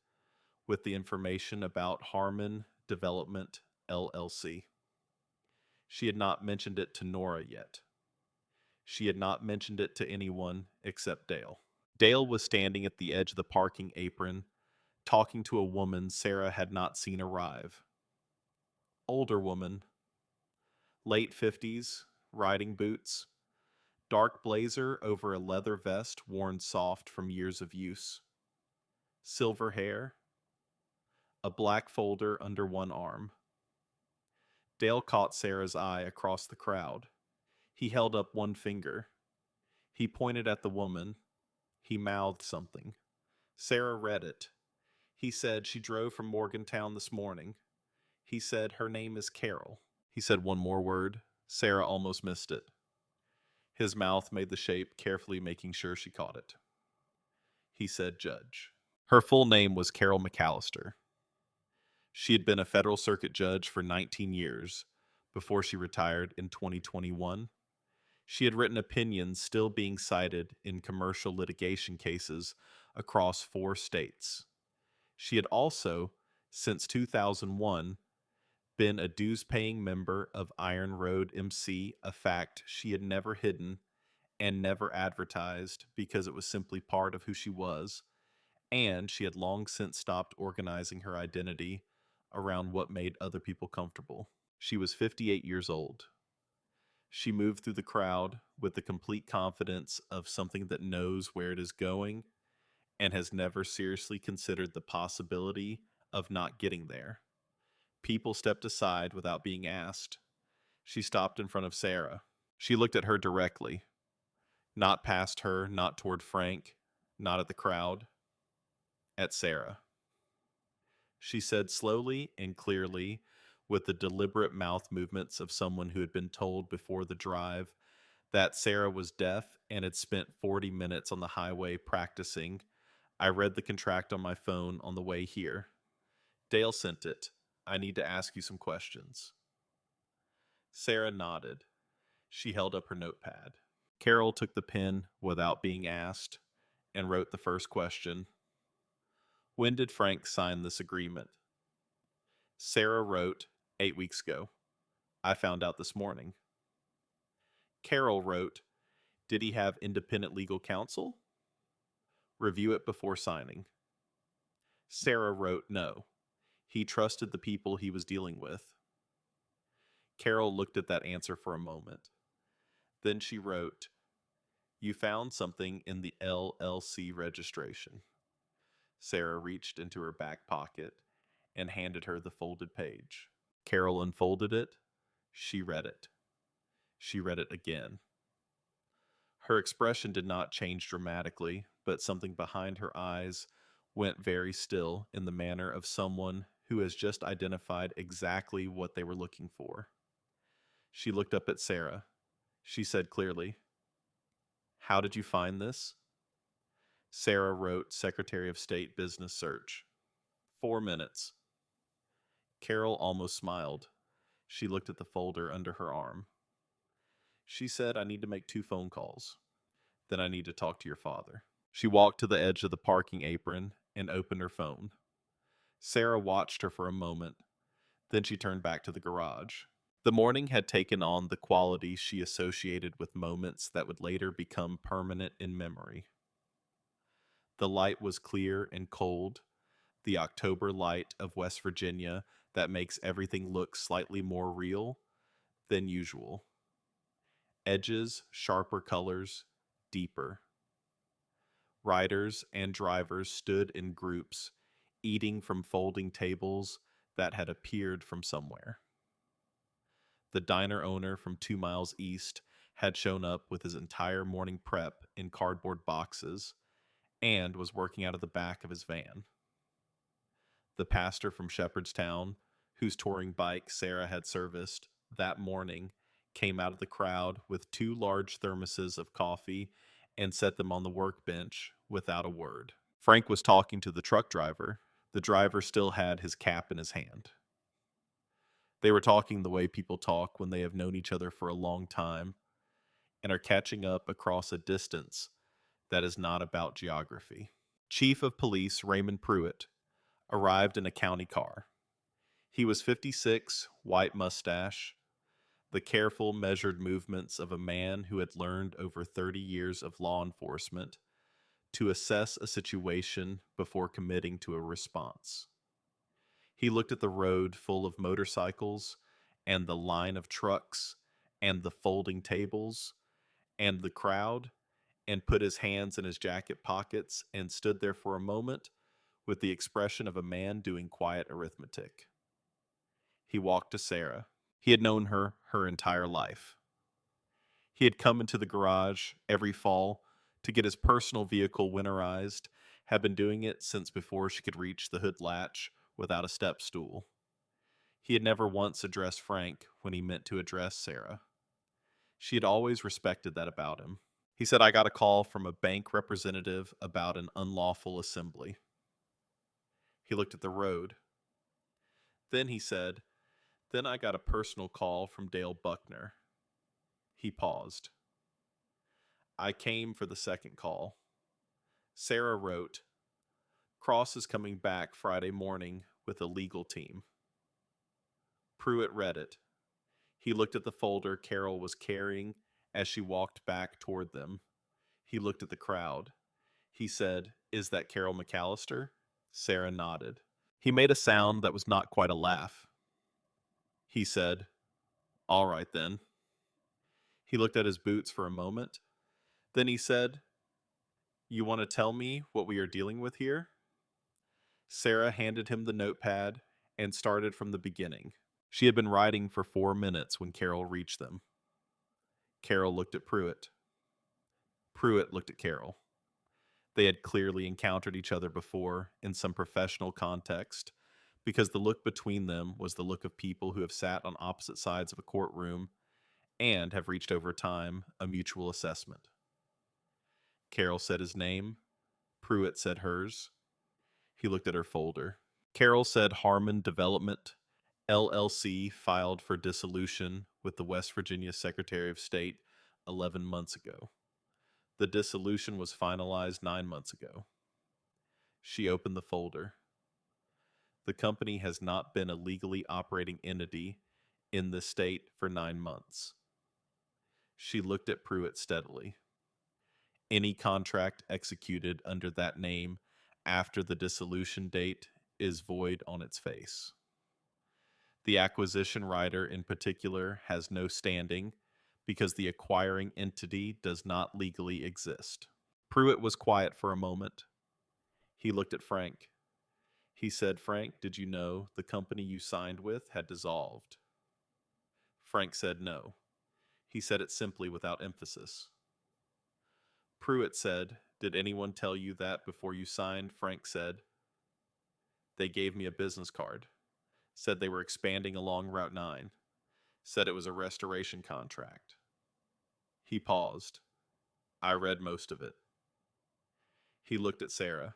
[SPEAKER 1] with the information about Harmon Development, LLC. She had not mentioned it to Nora yet. She had not mentioned it to anyone except Dale. Dale was standing at the edge of the parking apron, talking to a woman Sarah had not seen arrive. Older woman, late 50s, riding boots, dark blazer over a leather vest worn soft from years of use, silver hair, a black folder under one arm. Dale caught Sarah's eye across the crowd. He held up one finger. He pointed at the woman. He mouthed something. Sarah read it. He said she drove from Morgantown this morning. He said her name is Carol. He said one more word. Sarah almost missed it. His mouth made the shape, carefully making sure she caught it. He said judge. Her full name was Carol McAllister. She had been a federal circuit judge for 19 years before she retired in 2021. She had written opinions still being cited in commercial litigation cases across 4 states. She had also, since 2001, been a dues-paying member of Iron Road MC, a fact she had never hidden and never advertised because it was simply part of who she was, and she had long since stopped organizing her identity around what made other people comfortable. She was 58 years old. She moved through the crowd with the complete confidence of something that knows where it is going and has never seriously considered the possibility of not getting there. People stepped aside without being asked. She stopped in front of Sarah. She looked at her directly. Not past her, not toward Frank, not at the crowd. At Sarah. She said slowly and clearly, with the deliberate mouth movements of someone who had been told before the drive that Sarah was deaf and had spent 40 minutes on the highway practicing. I read the contract on my phone on the way here. Dale sent it. I need to ask you some questions. Sarah nodded. She held up her notepad. Carol took the pen without being asked and wrote the first question. When did Frank sign this agreement? Sarah wrote, 8 weeks ago. I found out this morning. Carol wrote, did he have independent legal counsel? Review it before signing. Sarah wrote, no. He trusted the people he was dealing with. Carol looked at that answer for a moment. Then she wrote, you found something in the LLC registration. Sarah reached into her back pocket and handed her the folded page. Carol unfolded it. She read it. She read it again. Her expression did not change dramatically, but something behind her eyes went very still in the manner of someone who has just identified exactly what they were looking for. She looked up at Sarah. She said clearly, how did you find this? Sarah wrote Secretary of State Business Search. 4 minutes. Carol almost smiled. She looked at the folder under her arm. She said, I need to make 2 phone calls. Then I need to talk to your father. She walked to the edge of the parking apron and opened her phone. Sarah watched her for a moment. Then she turned back to the garage. The morning had taken on the quality she associated with moments that would later become permanent in memory. The light was clear and cold, the October light of West Virginia that makes everything look slightly more real than usual. Edges, sharper colors, deeper. Riders and drivers stood in groups, eating from folding tables that had appeared from somewhere. The diner owner from 2 miles east had shown up with his entire morning prep in cardboard boxes and was working out of the back of his van. The pastor from Shepherdstown, whose touring bike Sarah had serviced that morning, came out of the crowd with 2 large thermoses of coffee and set them on the workbench without a word. Frank was talking to the truck driver. The driver still had his cap in his hand. They were talking the way people talk when they have known each other for a long time and are catching up across a distance that is not about geography. Chief of Police Raymond Pruitt arrived in a county car. He was 56, white mustache, the careful, measured movements of a man who had learned over 30 years of law enforcement to assess a situation before committing to a response. He looked at the road full of motorcycles and the line of trucks and the folding tables and the crowd and put his hands in his jacket pockets and stood there for a moment with the expression of a man doing quiet arithmetic. He walked to Sarah. He had known her entire life. He had come into the garage every fall to get his personal vehicle winterized, had been doing it since before she could reach the hood latch without a step stool. He had never once addressed Frank when he meant to address Sarah. She had always respected that about him. He said, I got a call from a bank representative about an unlawful assembly. He looked at the road. Then he said, then I got a personal call from Dale Buckner. He paused. I came for the second call. Sarah wrote, Cross is coming back Friday morning with a legal team. Pruitt read it. He looked at the folder Carol was carrying as she walked back toward them. He looked at the crowd. He said, Is that Carol McAllister? Sarah nodded. He made a sound that was not quite a laugh. He said, All right then. He looked at his boots for a moment. Then he said, You want to tell me what we are dealing with here? Sarah handed him the notepad and started from the beginning. She had been writing for 4 minutes when Carol reached them. Carol looked at Pruitt. Pruitt looked at Carol. They had clearly encountered each other before in some professional context, because the look between them was the look of people who have sat on opposite sides of a courtroom and have reached over time a mutual assessment. Carol said his name. Pruitt said hers. He looked at her folder. Carol said Harmon Development, LLC filed for dissolution with the West Virginia Secretary of State 11 months ago. The dissolution was finalized 9 months ago. She opened the folder. The company has not been a legally operating entity in the state for 9 months. She looked at Pruitt steadily. Any contract executed under that name after the dissolution date is void on its face. The acquisition rider in particular has no standing because the acquiring entity does not legally exist. Pruitt was quiet for a moment. He looked at Frank. He said, "Frank, did you know the company you signed with had dissolved?" Frank said no. He said it simply without emphasis. Pruitt said, "Did anyone tell you that before you signed?" Frank said, "They gave me a business card. Said they were expanding along Route 9. Said it was a restoration contract." He paused. I read most of it. He looked at Sarah.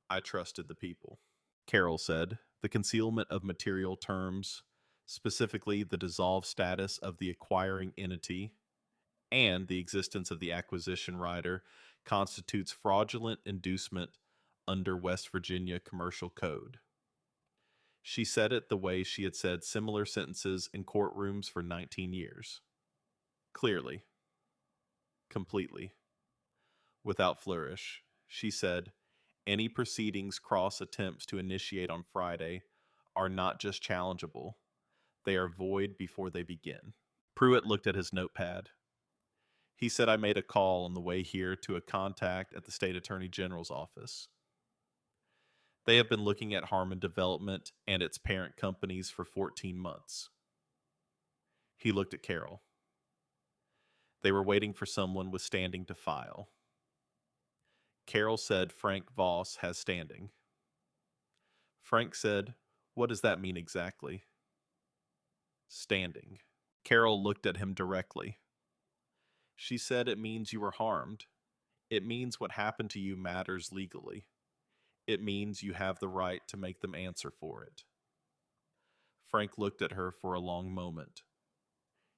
[SPEAKER 1] I trusted the people. Carol said, the concealment of material terms, specifically the dissolved status of the acquiring entity, and the existence of the acquisition rider, constitutes fraudulent inducement under West Virginia Commercial Code. She said it the way she had said similar sentences in courtrooms for 19 years. Clearly. Completely. Without flourish. She said, any proceedings Cross attempts to initiate on Friday are not just challengeable, they are void before they begin. Pruitt looked at his notepad. He said, I made a call on the way here to a contact at the State Attorney General's office. They have been looking at Harmon Development and its parent companies for 14 months. He looked at Carol. They were waiting for someone with standing to file. Carol said Frank Voss has standing. Frank said, what does that mean exactly? Standing. Carol looked at him directly. She said it means you were harmed. It means what happened to you matters legally. It means you have the right to make them answer for it. Frank looked at her for a long moment.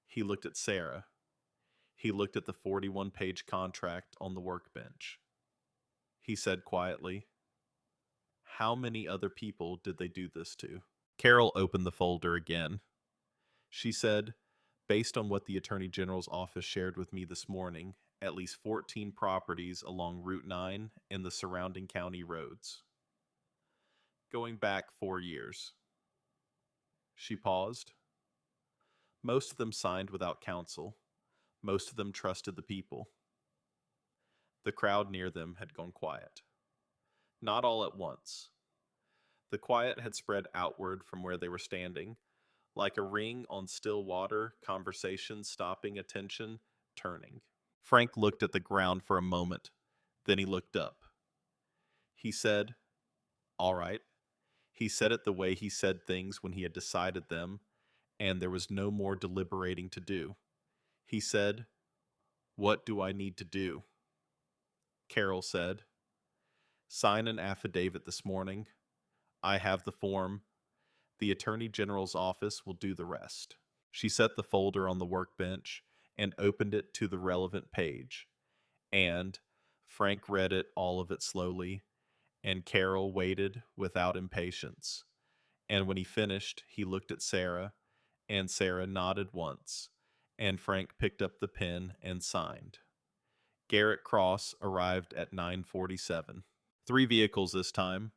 [SPEAKER 1] He looked at Sarah. He looked at the 41-page contract on the workbench. He said quietly, how many other people did they do this to? Carol opened the folder again. She said, based on what the Attorney General's office shared with me this morning, at least 14 properties along Route 9 and the surrounding county roads. Going back 4 years. She paused. Most of them signed without counsel. Most of them trusted the people. The crowd near them had gone quiet. Not all at once. The quiet had spread outward from where they were standing, like a ring on still water, conversation stopping, attention turning. Frank looked at the ground for a moment, then he looked up. He said, all right. He said it the way he said things when he had decided them, and there was no more deliberating to do. He said, what do I need to do? Carol said, sign an affidavit this morning. I have the form. The Attorney General's office will do the rest. She set the folder on the workbench and opened it to the relevant page. And Frank read it, all of it slowly, and Carol waited without impatience. And when he finished, he looked at Sarah, and Sarah nodded once, and Frank picked up the pen and signed. Garrett Cross arrived at 9:47. 3 vehicles this time.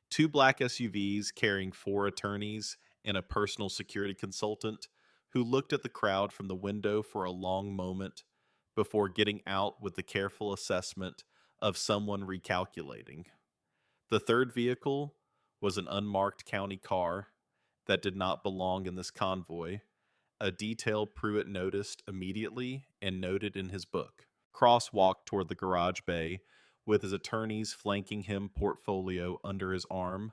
[SPEAKER 1] 2 black SUVs carrying 4 attorneys and a personal security consultant who looked at the crowd from the window for a long moment before getting out with the careful assessment of someone recalculating. The 3rd vehicle was an unmarked county car that did not belong in this convoy, a detail Pruitt noticed immediately and noted in his book. Cross walked toward the garage bay with his attorney's flanking him portfolio under his arm,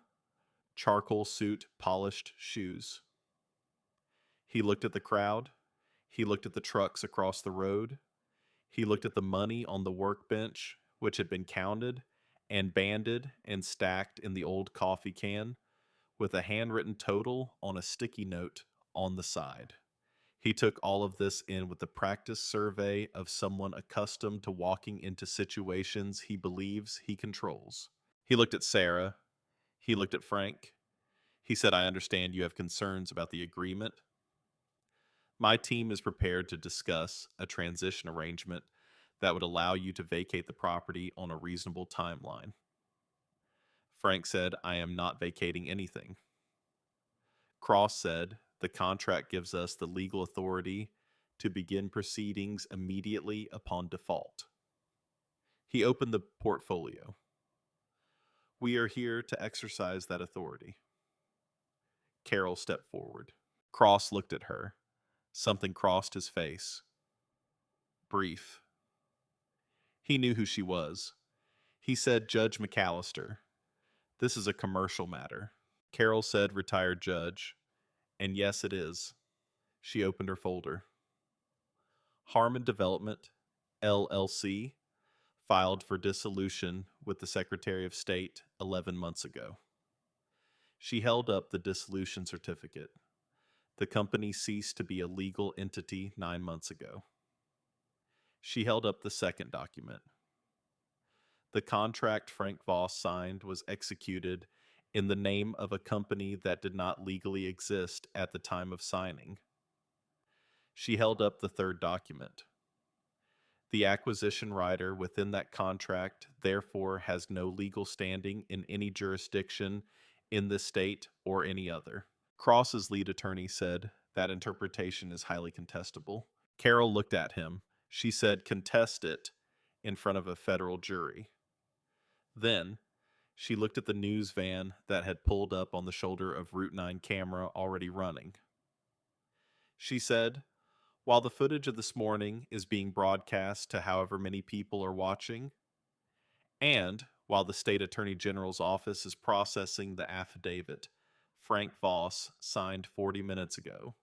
[SPEAKER 1] charcoal suit, polished shoes. He looked at the crowd. He looked at the trucks across the road. He looked at the money on the workbench, which had been counted and banded and stacked in the old coffee can, with a handwritten total on a sticky note on the side. He took all of this in with the practiced survey of someone accustomed to walking into situations he believes he controls. He looked at Sarah. He looked at Frank. He said, I understand you have concerns about the agreement. My team is prepared to discuss a transition arrangement that would allow you to vacate the property on a reasonable timeline. Frank said, I am not vacating anything. Cross said, the contract gives us the legal authority to begin proceedings immediately upon default. He opened the portfolio. We are here to exercise that authority. Carol stepped forward. Cross looked at her. Something crossed his face. Brief. He knew who she was. He said, Judge McAllister, this is a commercial matter. Carol said, retired judge, and yes, it is. She opened her folder. Harmon Development, LLC, filed for dissolution with the Secretary of State 11 months ago. She held up the dissolution certificate. The company ceased to be a legal entity 9 months ago. She held up the second document. The contract Frank Voss signed was executed in the name of a company that did not legally exist at the time of signing. She held up the third document. The acquisition rider within that contract therefore has no legal standing in any jurisdiction in this state or any other. Cross's lead attorney said that interpretation is highly contestable. Carol looked at him. She said, contest it in front of a federal jury. Then, she looked at the news van that had pulled up on the shoulder of Route 9 camera already running. She said, while the footage of this morning is being broadcast to however many people are watching, and while the State Attorney General's office is processing the affidavit Frank Voss signed 40 minutes ago,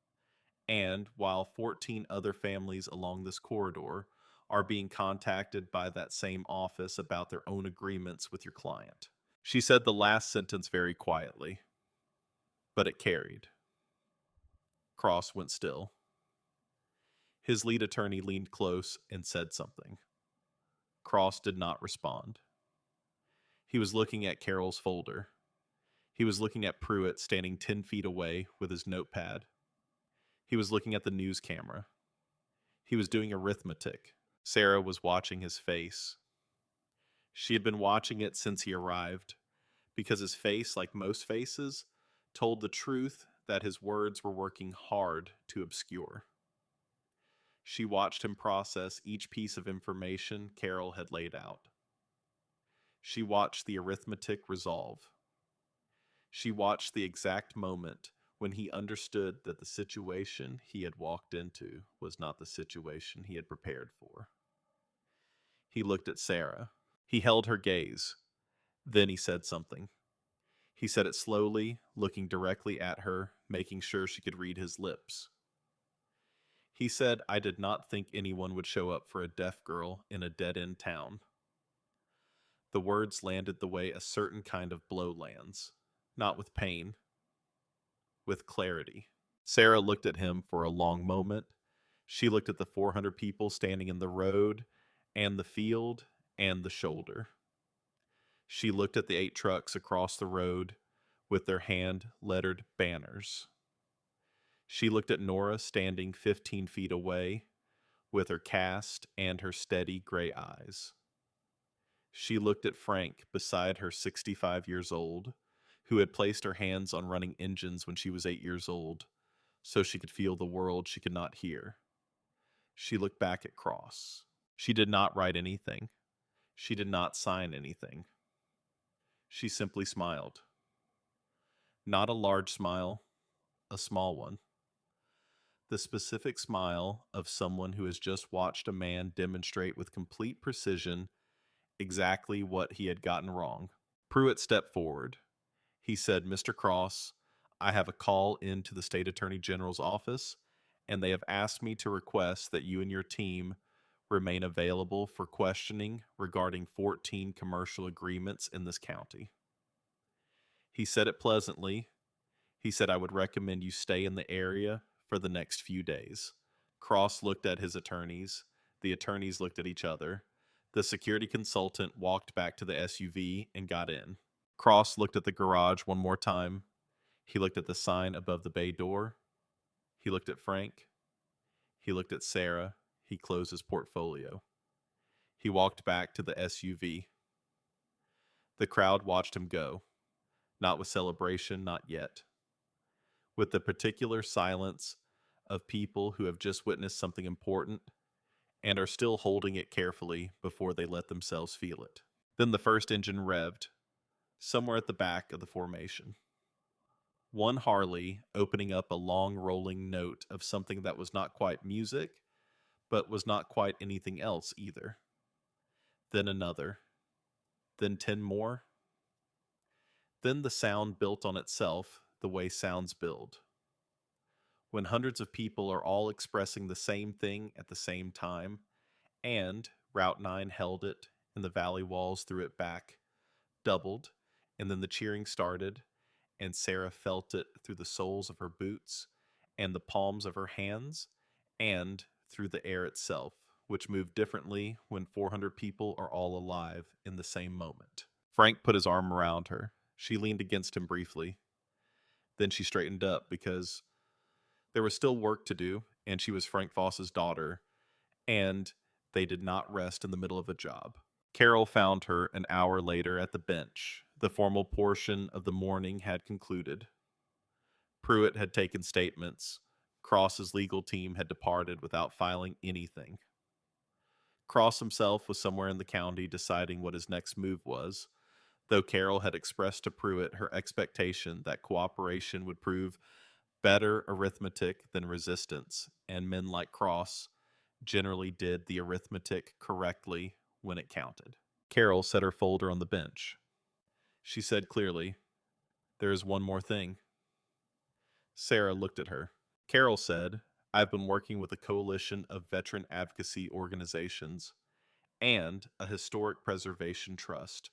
[SPEAKER 1] and while 14 other families along this corridor are being contacted by that same office about their own agreements with your client. She said the last sentence very quietly, but it carried. Cross went still. His lead attorney leaned close and said something. Cross did not respond. He was looking at Carol's folder. He was looking at Pruitt standing 10 feet away with his notepad. He was looking at the news camera. He was doing arithmetic. Sarah was watching his face. She had been watching it since he arrived, because his face, like most faces, told the truth that his words were working hard to obscure. She watched him process each piece of information Carol had laid out. She watched the arithmetic resolve. She watched the exact moment when he understood that the situation he had walked into was not the situation he had prepared for. He looked at Sarah. He held her gaze. Then he said something. He said it slowly, looking directly at her, making sure she could read his lips. He said, I did not think anyone would show up for a deaf girl in a dead-end town. The words landed the way a certain kind of blow lands, not with pain, with clarity. Sarah looked at him for a long moment. She looked at the 400 people standing in the road and the field and the shoulder. She looked at the 8 trucks across the road with their hand-lettered banners. She looked at Nora standing 15 feet away with her cast and her steady gray eyes. She looked at Frank beside her 65 years old, who had placed her hands on running engines when she was 8 years old, so she could feel the world she could not hear. She looked back at Cross. She did not write anything. She did not sign anything. She simply smiled. Not a large smile, a small one. The specific smile of someone who has just watched a man demonstrate with complete precision exactly what he had gotten wrong. Pruitt stepped forward. He said, Mr. Cross, I have a call into the State Attorney General's office, and they have asked me to request that you and your team remain available for questioning regarding 14 commercial agreements in this county. He said it pleasantly. He said, I would recommend you stay in the area for the next few days. Cross looked at his attorneys. The attorneys looked at each other. The security consultant walked back to the SUV and got in. Cross looked at the garage one more time. He looked at the sign above the bay door. He looked at Frank. He looked at Sarah. He closed his portfolio. He walked back to the SUV. The crowd watched him go, not with celebration, not yet. With the particular silence of people who have just witnessed something important and are still holding it carefully before they let themselves feel it. Then the first engine revved, somewhere at the back of the formation. One Harley opening up a long rolling note of something that was not quite music, but was not quite anything else either. Then another. Then 10 more. Then the sound built on itself the way sounds build. When hundreds of people are all expressing the same thing at the same time, and Route 9 held it, and the valley walls threw it back, doubled, and then the cheering started, and Sarah felt it through the soles of her boots, and the palms of her hands, and through the air itself, which moved differently when 400 people are all alive in the same moment. Frank put his arm around her. She leaned against him briefly. Then she straightened up because there was still work to do, and she was Frank Voss's daughter, and they did not rest in the middle of a job. Carol found her an hour later at the bench. The formal portion of the morning had concluded. Pruitt had taken statements. Cross's legal team had departed without filing anything. Cross himself was somewhere in the county deciding what his next move was, though Carol had expressed to Pruitt her expectation that cooperation would prove better arithmetic than resistance, and men like Cross generally did the arithmetic correctly when it counted. Carol set her folder on the bench. She said clearly, "There is one more thing." Sarah looked at her. Carol said, "I've been working with a coalition of veteran advocacy organizations and a historic preservation trust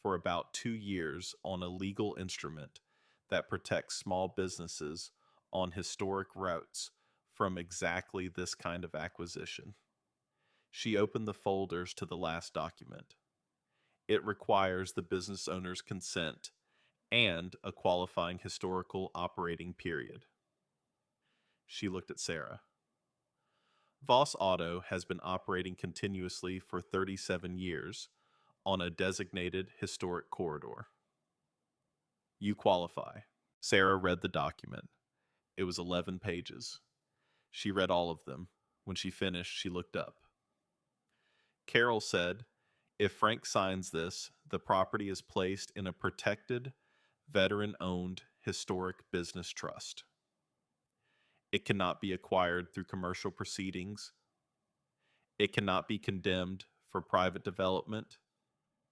[SPEAKER 1] for about 2 years on a legal instrument that protects small businesses on historic routes from exactly this kind of acquisition." She opened the folders to the last document. It requires the business owner's consent and a qualifying historical operating period. She looked at Sarah. Voss Auto has been operating continuously for 37 years on a designated historic corridor. You qualify. Sarah read the document. It was 11 pages. She read all of them. When she finished, she looked up. Carol said, "If Frank signs this, the property is placed in a protected, veteran-owned historic business trust. It cannot be acquired through commercial proceedings. It cannot be condemned for private development,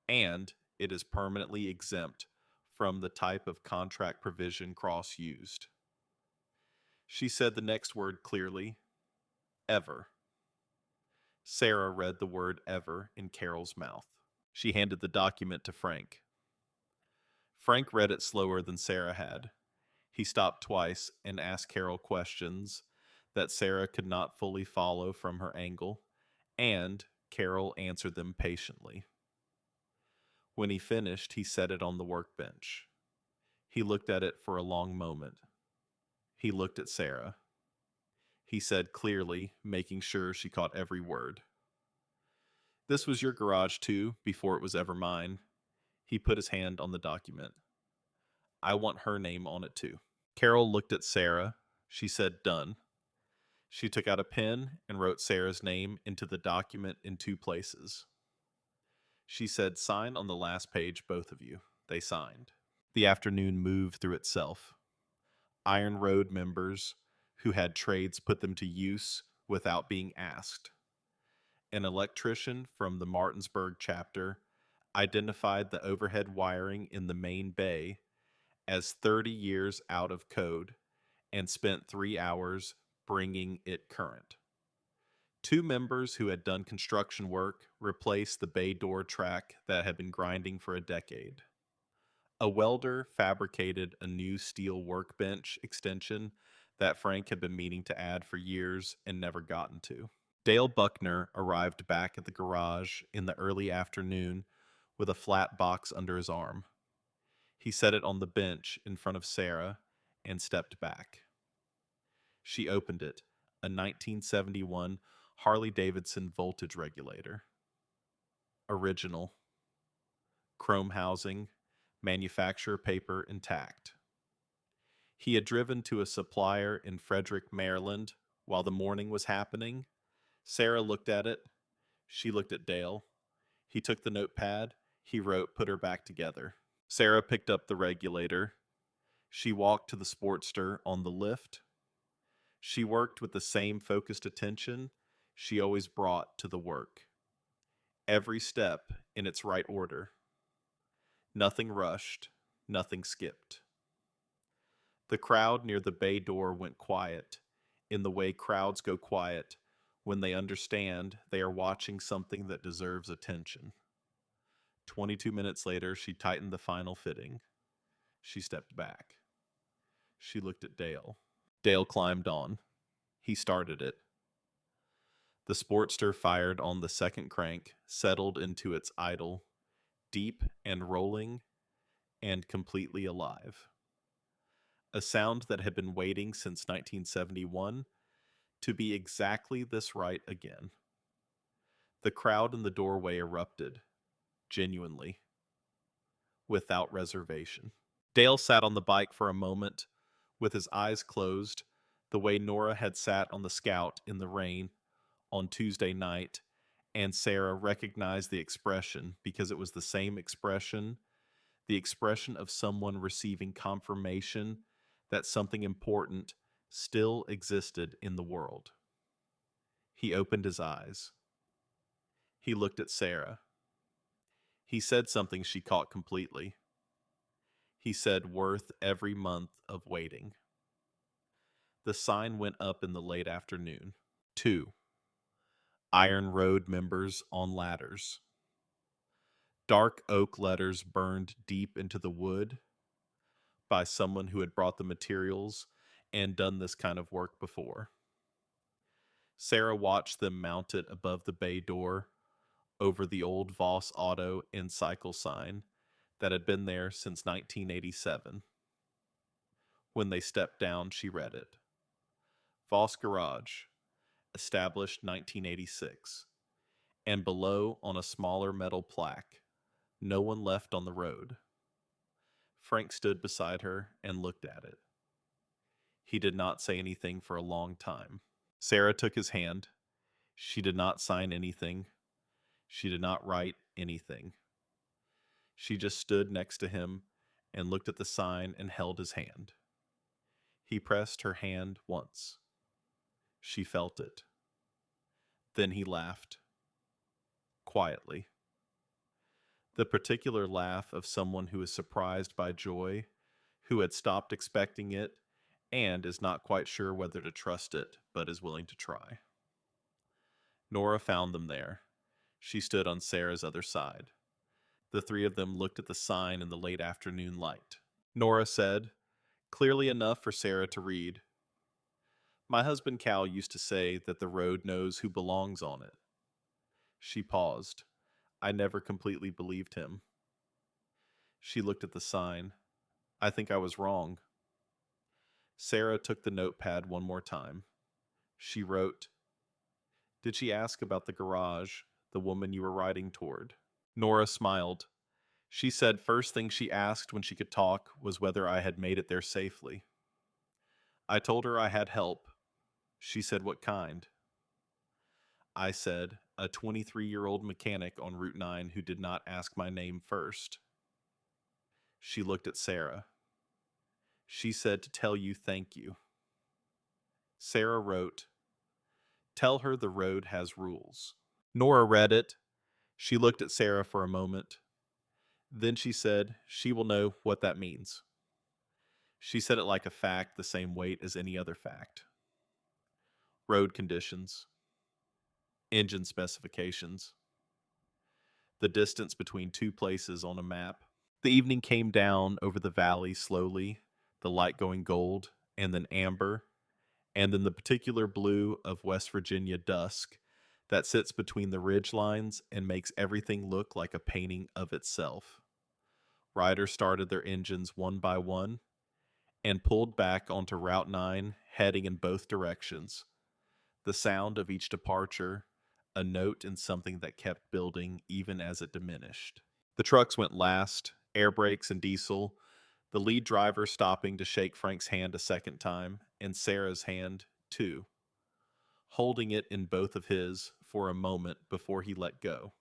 [SPEAKER 1] and it is permanently exempt from the type of contract provision Cross used." She said the next word clearly, "Ever." Sarah read the word ever in Carol's mouth. She handed the document to Frank. Frank read it slower than Sarah had. He stopped twice and asked Carol questions that Sarah could not fully follow from her angle, and Carol answered them patiently. When he finished, he set it on the workbench. He looked at it for a long moment. He looked at Sarah. He said clearly, making sure she caught every word, "This was your garage too, before it was ever mine." He put his hand on the document. "I want her name on it too." Carol looked at Sarah. She said, "Done." She took out a pen and wrote Sarah's name into the document in 2 places. She said, "Sign on the last page, both of you." They signed. The afternoon moved through itself. Iron Road members who had trades put them to use without being asked. An electrician from the Martinsburg chapter identified the overhead wiring in the main bay as 30 years out of code and spent 3 hours bringing it current. 2 members who had done construction work replaced the bay door track that had been grinding for a decade. A welder fabricated a new steel workbench extension that Frank had been meaning to add for years and never gotten to. Dale Buckner arrived back at the garage in the early afternoon with a flat box under his arm. He set it on the bench in front of Sarah and stepped back. She opened it, a 1971 Harley-Davidson voltage regulator. Original. Chrome housing, manufacturer paper intact. He had driven to a supplier in Frederick, Maryland, while the morning was happening. Sarah looked at it. She looked at Dale. He took the notepad. He wrote, put her back together. Sarah picked up the regulator. She walked to the Sportster on the lift. She worked with the same focused attention she always brought to the work. Every step in its right order. Nothing rushed, nothing skipped. The crowd near the bay door went quiet, in the way crowds go quiet when they understand they are watching something that deserves attention. 22 minutes later, she tightened the final fitting. She stepped back. She looked at Dale. Dale climbed on. He started it. The Sportster fired on the second crank, settled into its idle, deep and rolling, and completely alive. A sound that had been waiting since 1971 to be exactly this right again. The crowd in the doorway erupted, genuinely, without reservation. Dale sat on the bike for a moment, with his eyes closed, the way Nora had sat on the Scout in the rain on Tuesday night, and Sarah recognized the expression because it was the same expression, the expression of someone receiving confirmation that something important still existed in the world. He opened his eyes. He looked at Sarah. He said something she caught completely. He said, worth every month of waiting. The sign went up in the late afternoon. 2. Iron Road members on ladders. Dark oak letters burned deep into the wood by someone who had brought the materials and done this kind of work before. Sarah watched them mounted above the bay door over the old Voss Auto and Cycle sign that had been there since 1987. When they stepped down, she read it. Voss Garage, established 1986. And below, on a smaller metal plaque, no one left on the road. Frank stood beside her and looked at it. He did not say anything for a long time. Sarah took his hand. She did not sign anything. She did not write anything. She just stood next to him and looked at the sign and held his hand. He pressed her hand once. She felt it. Then he laughed. Quietly. The particular laugh of someone who is surprised by joy, who had stopped expecting it, and is not quite sure whether to trust it, but is willing to try. Nora found them there. She stood on Sarah's other side. The three of them looked at the sign in the late afternoon light. Nora said, clearly enough for Sarah to read, my husband Cal used to say that the road knows who belongs on it. She paused. I never completely believed him. She looked at the sign. I think I was wrong. Sarah took the notepad one more time. She wrote, did she ask about the garage, the woman you were riding toward? Nora smiled. She said first thing she asked when she could talk was whether I had made it there safely. I told her I had help. She said what kind? I said a 23-year-old mechanic on Route 9 who did not ask my name first. She looked at Sarah. She said to tell you thank you. Sarah wrote, tell her the road has rules. Nora read it. She looked at Sarah for a moment. Then she said she will know what that means. She said it like a fact, the same weight as any other fact. Road conditions. Engine specifications. The distance between two places on a map. The evening came down over the valley slowly, the light going gold, and then amber, and then the particular blue of West Virginia dusk that sits between the ridge lines and makes everything look like a painting of itself. Riders started their engines one by one, and pulled back onto Route 9, heading in both directions. The sound of each departure, a note in something that kept building even as it diminished. The trucks went last, air brakes and diesel, the lead driver stopping to shake Frank's hand a second time, and Sarah's hand, too, holding it in both of his for a moment before he let go.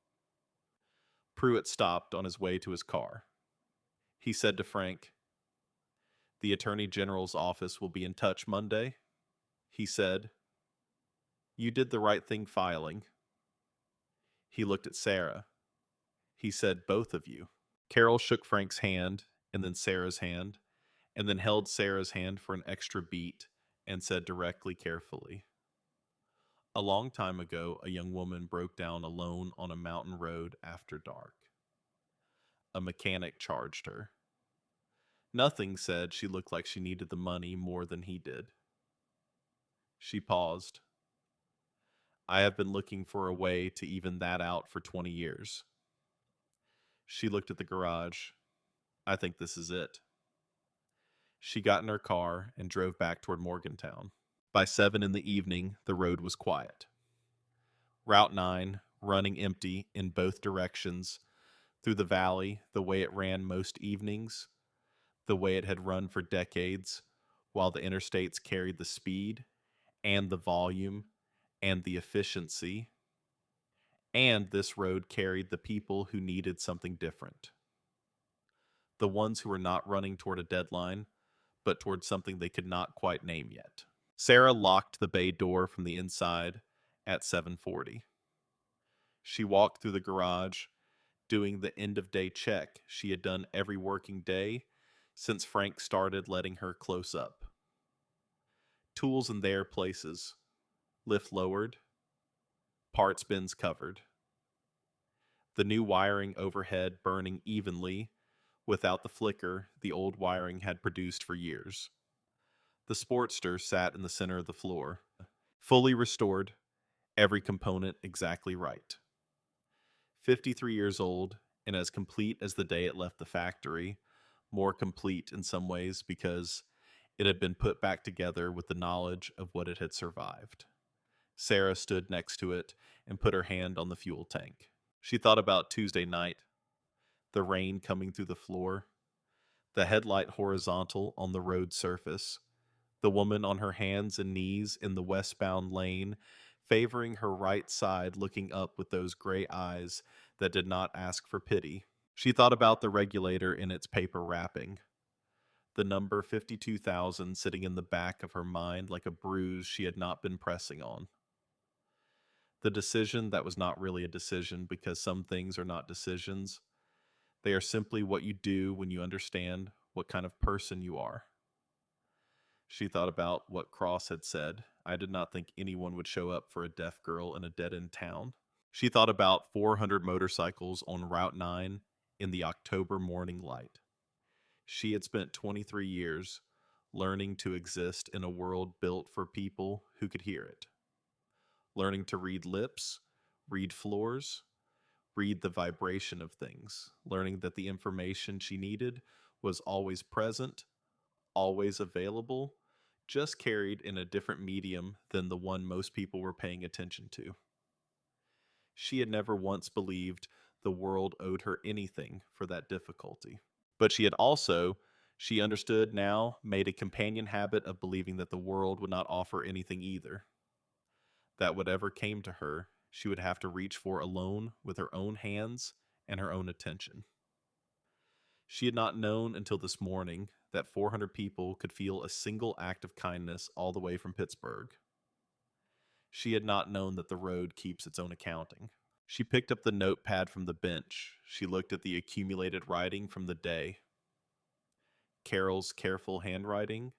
[SPEAKER 1] Pruitt stopped on his way to his car. He said to Frank, "The Attorney General's office will be in touch Monday." He said, "You did the right thing filing." He looked at Sarah. He said, "Both of you." Carol shook Frank's hand, and then Sarah's hand, and then held Sarah's hand for an extra beat and said directly, carefully, "A long time ago, a young woman broke down alone on a mountain road after dark. A mechanic charged her. Nothing said she looked like she needed the money more than he did." She paused. "I have been looking for a way to even that out for 20 years. She looked at the garage. "I think this is it." She got in her car and drove back toward Morgantown. By 7 in the evening, the road was quiet. Route 9, running empty in both directions, through the valley the way it ran most evenings, the way it had run for decades, while the interstates carried the speed and the volume and the efficiency, and this road carried the people who needed something different. The ones who were not running toward a deadline, but toward something they could not quite name yet. Sarah locked the bay door from the inside at 7:40. She walked through the garage, doing the end-of-day check she had done every working day since Frank started letting her close up. Tools in their places, lift lowered, parts bins covered. The new wiring overhead burning evenly, without the flicker the old wiring had produced for years. The Sportster sat in the center of the floor, fully restored, every component exactly right. 53 years old, and as complete as the day it left the factory, more complete in some ways because it had been put back together with the knowledge of what it had survived. Sarah stood next to it and put her hand on the fuel tank. She thought about Tuesday night, the rain coming through the floor, the headlight horizontal on the road surface, the woman on her hands and knees in the westbound lane, favoring her right side, looking up with those gray eyes that did not ask for pity. She thought about the regulator in its paper wrapping, the number 52,000 sitting in the back of her mind like a bruise she had not been pressing on. The decision that was not really a decision because some things are not decisions. They are simply what you do when you understand what kind of person you are. She thought about what Cross had said. "I did not think anyone would show up for a deaf girl in a dead-end town." She thought about 400 motorcycles on Route 9 in the October morning light. She had spent 23 years learning to exist in a world built for people who could hear it. Learning to read lips, read floors, read the vibration of things. Learning that the information she needed was always present, always available, just carried in a different medium than the one most people were paying attention to. She had never once believed the world owed her anything for that difficulty. But she understood now, made a companion habit of believing that the world would not offer anything either. That whatever came to her, she would have to reach for alone with her own hands and her own attention. She had not known until this morning that 400 people could feel a single act of kindness all the way from Pittsburgh. She had not known that the road keeps its own accounting. She picked up the notepad from the bench. She looked at the accumulated writing from the day. Carol's careful handwriting,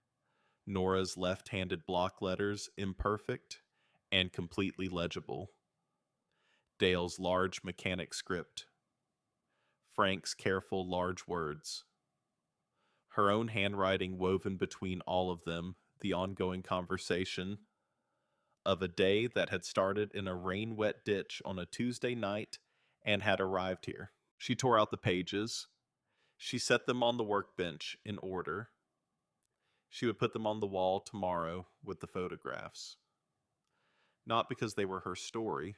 [SPEAKER 1] Nora's left-handed block letters, imperfect and completely legible, Dale's large mechanic script, Frank's careful large words, her own handwriting woven between all of them, the ongoing conversation of a day that had started in a rain-wet ditch on a Tuesday night and had arrived here. She tore out the pages. She set them on the workbench in order. She would put them on the wall tomorrow with the photographs. Not because they were her story,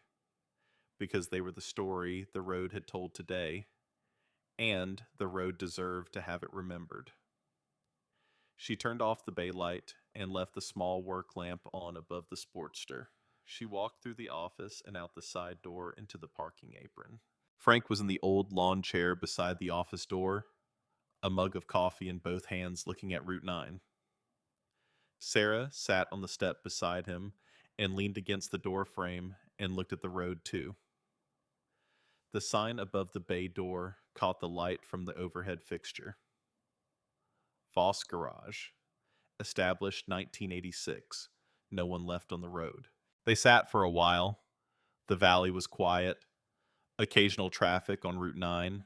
[SPEAKER 1] because they were the story the road had told today, and the road deserved to have it remembered. She turned off the bay light and left the small work lamp on above the Sportster. She walked through the office and out the side door into the parking apron. Frank was in the old lawn chair beside the office door, a mug of coffee in both hands, looking at Route 9. Sarah sat on the step beside him and leaned against the door frame and looked at the road too. The sign above the bay door caught the light from the overhead fixture. Voss Garage, established 1986. No one left on the road. They sat for a while. The valley was quiet. Occasional traffic on Route 9.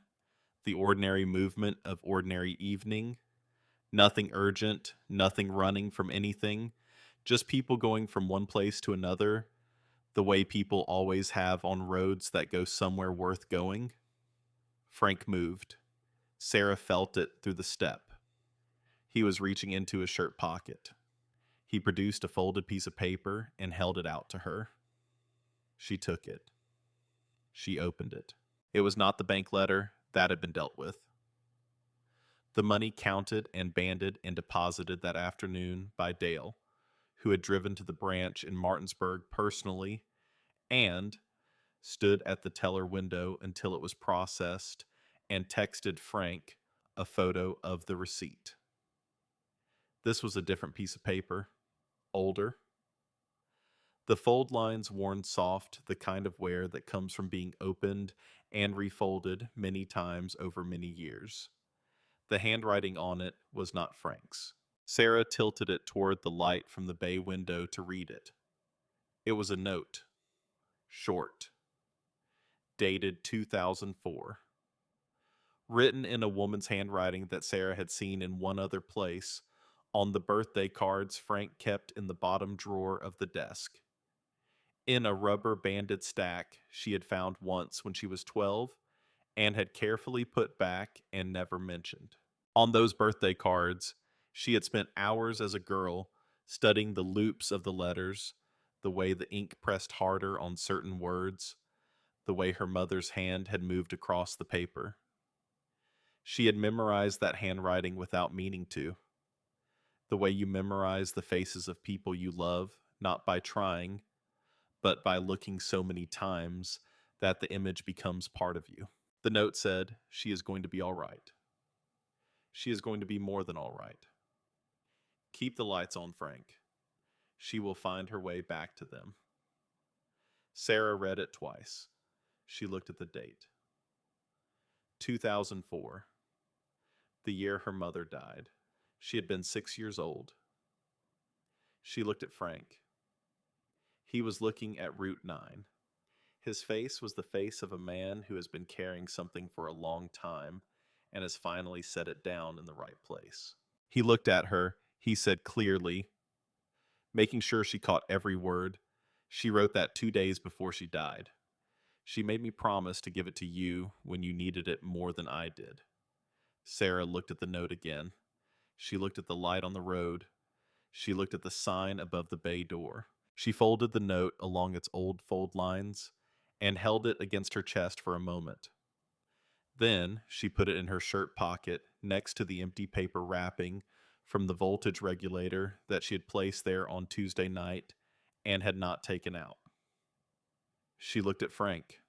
[SPEAKER 1] The ordinary movement of ordinary evening. Nothing urgent, nothing running from anything. Just people going from one place to another, the way people always have on roads that go somewhere worth going. Frank moved. Sarah felt it through the step. He was reaching into his shirt pocket. He produced a folded piece of paper and held it out to her. She took it. She opened it. It was not the bank letter. That had been dealt with. The money counted and banded and deposited that afternoon by Dale, who had driven to the branch in Martinsburg personally and stood at the teller window until it was processed and texted Frank a photo of the receipt. This was a different piece of paper, older. The fold lines worn soft, the kind of wear that comes from being opened and refolded many times over many years. The handwriting on it was not Frank's. Sarah tilted it toward the light from the bay window to read it. It was a note, short, dated 2004. Written in a woman's handwriting that Sarah had seen in one other place, on the birthday cards Frank kept in the bottom drawer of the desk. In a rubber-banded stack she had found once when she was 12 and had carefully put back and never mentioned. On those birthday cards, she had spent hours as a girl studying the loops of the letters, the way the ink pressed harder on certain words, the way her mother's hand had moved across the paper. She had memorized that handwriting without meaning to. The way you memorize the faces of people you love, not by trying, but by looking so many times that the image becomes part of you. The note said, "She is going to be all right. She is going to be more than all right. Keep the lights on, Frank. She will find her way back to them." Sarah read it twice. She looked at the date. 2004. The year her mother died. She had been 6 years old. She looked at Frank. He was looking at Route 9. His face was the face of a man who has been carrying something for a long time and has finally set it down in the right place. He looked at her. He said clearly, making sure she caught every word, "She wrote that 2 days before she died. She made me promise to give it to you when you needed it more than I did." Sarah looked at the note again. She looked at the light on the road. She looked at the sign above the bay door. She folded the note along its old fold lines and held it against her chest for a moment. Then she put it in her shirt pocket next to the empty paper wrapping from the voltage regulator that she had placed there on Tuesday night and had not taken out. She looked at Frank.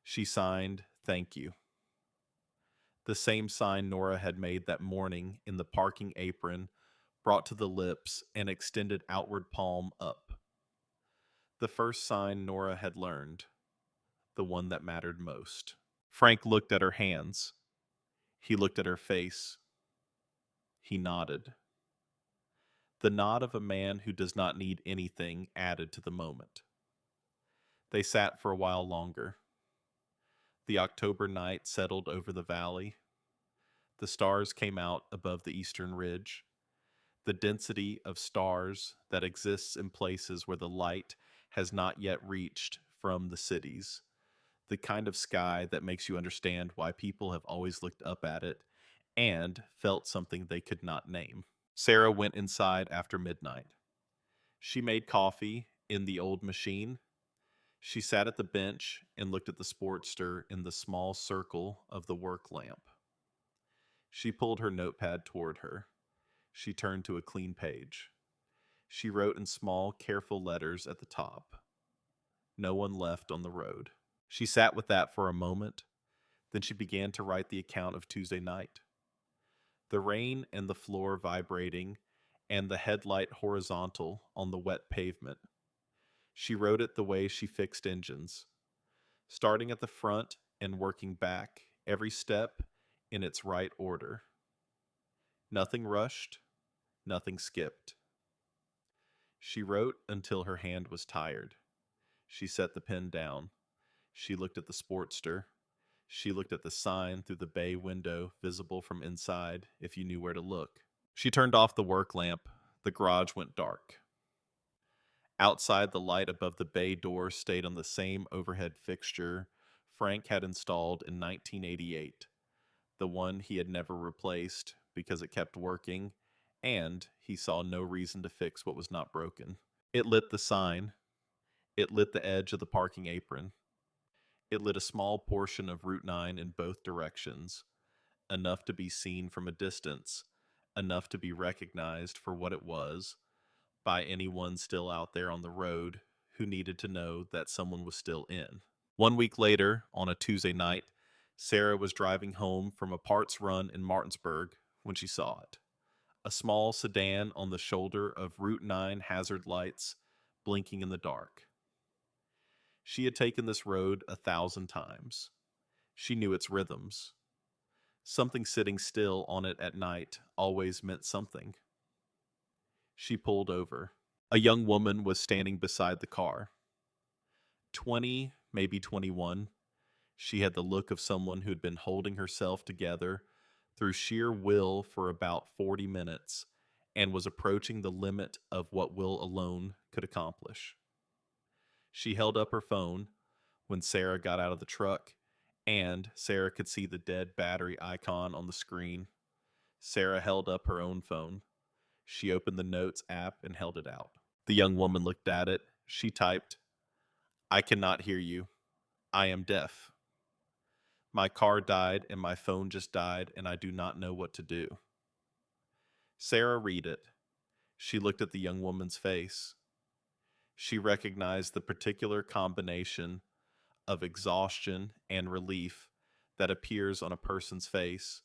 [SPEAKER 1] She signed, "Thank you." The same sign Nora had made that morning in the parking apron, brought to the lips and extended outward palm up. The first sign Nora had learned, the one that mattered most. Frank looked at her hands. He looked at her face. He nodded. The nod of a man who does not need anything added to the moment. They sat for a while longer. The October night settled over the valley. The stars came out above the eastern ridge. The density of stars that exists in places where the light has not yet reached from the cities. The kind of sky that makes you understand why people have always looked up at it and felt something they could not name. Sarah went inside after midnight. She made coffee in the old machine. She sat at the bench and looked at the Sportster in the small circle of the work lamp. She pulled her notepad toward her. She turned to a clean page. She wrote in small, careful letters at the top, "No one left on the road." She sat with that for a moment. Then she began to write the account of Tuesday night. The rain and the floor vibrating, and the headlight horizontal on the wet pavement. She wrote it the way she fixed engines, starting at the front and working back, every step in its right order. Nothing rushed, nothing skipped. She wrote until her hand was tired. She set the pen down. She looked at the Sportster. She looked at the sign through the bay window, visible from inside if you knew where to look. She turned off the work lamp. The garage went dark. Outside, the light above the bay door stayed on the same overhead fixture Frank had installed in 1988, the one he had never replaced because it kept working, and he saw no reason to fix what was not broken. It lit the sign. It lit the edge of the parking apron. It lit a small portion of Route 9 in both directions, enough to be seen from a distance, enough to be recognized for what it was by anyone still out there on the road who needed to know that someone was still in. 1 week later, on a Tuesday night, Sarah was driving home from a parts run in Martinsburg when she saw it. A small sedan on the shoulder of Route 9 hazard lights, blinking in the dark. She had taken this road 1,000 times. She knew its rhythms. Something sitting still on it at night always meant something. She pulled over. A young woman was standing beside the car. 20, maybe 21. She had the look of someone who'd been holding herself together through sheer will for about 40 minutes and was approaching the limit of what will alone could accomplish. She held up her phone when Sarah got out of the truck, and Sarah could see the dead battery icon on the screen. Sarah held up her own phone. She opened the Notes app and held it out. The young woman looked at it. She typed, "I cannot hear you. I am deaf. My car died and my phone just died and I do not know what to do." Sarah read it. She looked at the young woman's face. She recognized the particular combination of exhaustion and relief that appears on a person's face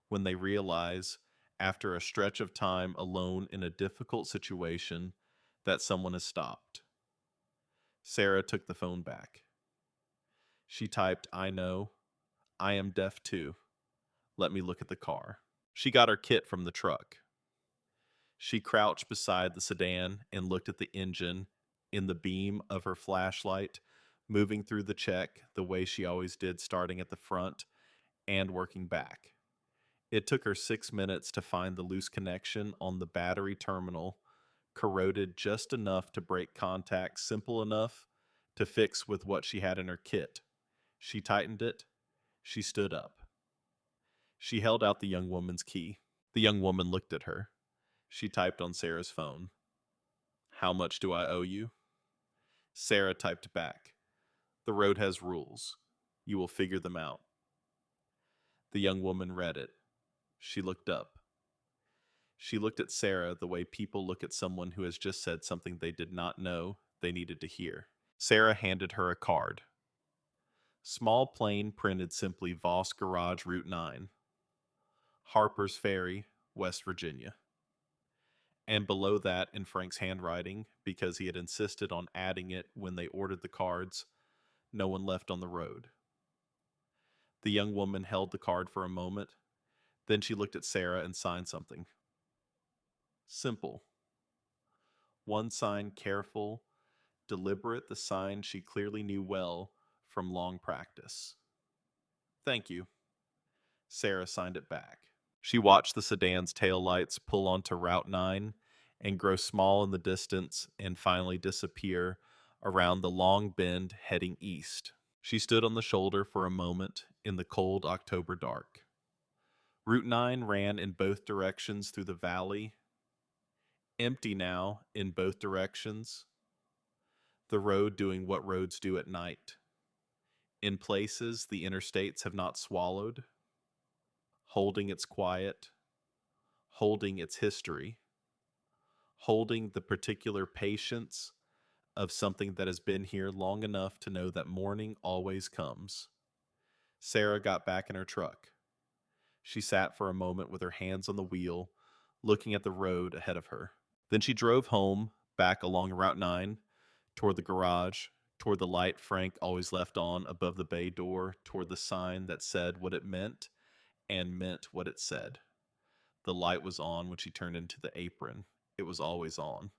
[SPEAKER 1] when they realize, after a stretch of time alone in a difficult situation, that someone has stopped. Sarah took the phone back. She typed, "I know. I am deaf too. Let me look at the car." She got her kit from the truck. She crouched beside the sedan and looked at the engine in the beam of her flashlight, moving through the check the way she always did, starting at the front and working back. It took her 6 minutes to find the loose connection on the battery terminal, corroded just enough to break contact, simple enough to fix with what she had in her kit. She tightened it. She stood up. She held out the young woman's key. The young woman looked at her. She typed on Sarah's phone, "How much do I owe you?" Sarah typed back, "The road has rules. You will figure them out." The young woman read it. She looked up. She looked at Sarah the way people look at someone who has just said something they did not know they needed to hear. Sarah handed her a card. Small plain printed simply Voss Garage Route 9. Harper's Ferry, West Virginia. And below that, in Frank's handwriting, because he had insisted on adding it when they ordered the cards, "No one left on the road." The young woman held the card for a moment. Then she looked at Sarah and signed something. Simple. One sign careful, deliberate, the sign she clearly knew well from long practice. "Thank you." Sarah signed it back. She watched the sedan's taillights pull onto Route 9 and grow small in the distance and finally disappear around the long bend heading east. She stood on the shoulder for a moment in the cold October dark. Route 9 ran in both directions through the valley, Empty now in both directions, the road doing what roads do at night. In places the interstates have not swallowed, holding its quiet, holding its history, holding the particular patience of something that has been here long enough to know that morning always comes. Sarah got back in her truck. She sat for a moment with her hands on the wheel, looking at the road ahead of her. Then she drove home, back along Route 9, toward the garage, toward the light Frank always left on above the bay door, toward the sign that said what it meant and meant what it said. The light was on when she turned into the apron. It was always on.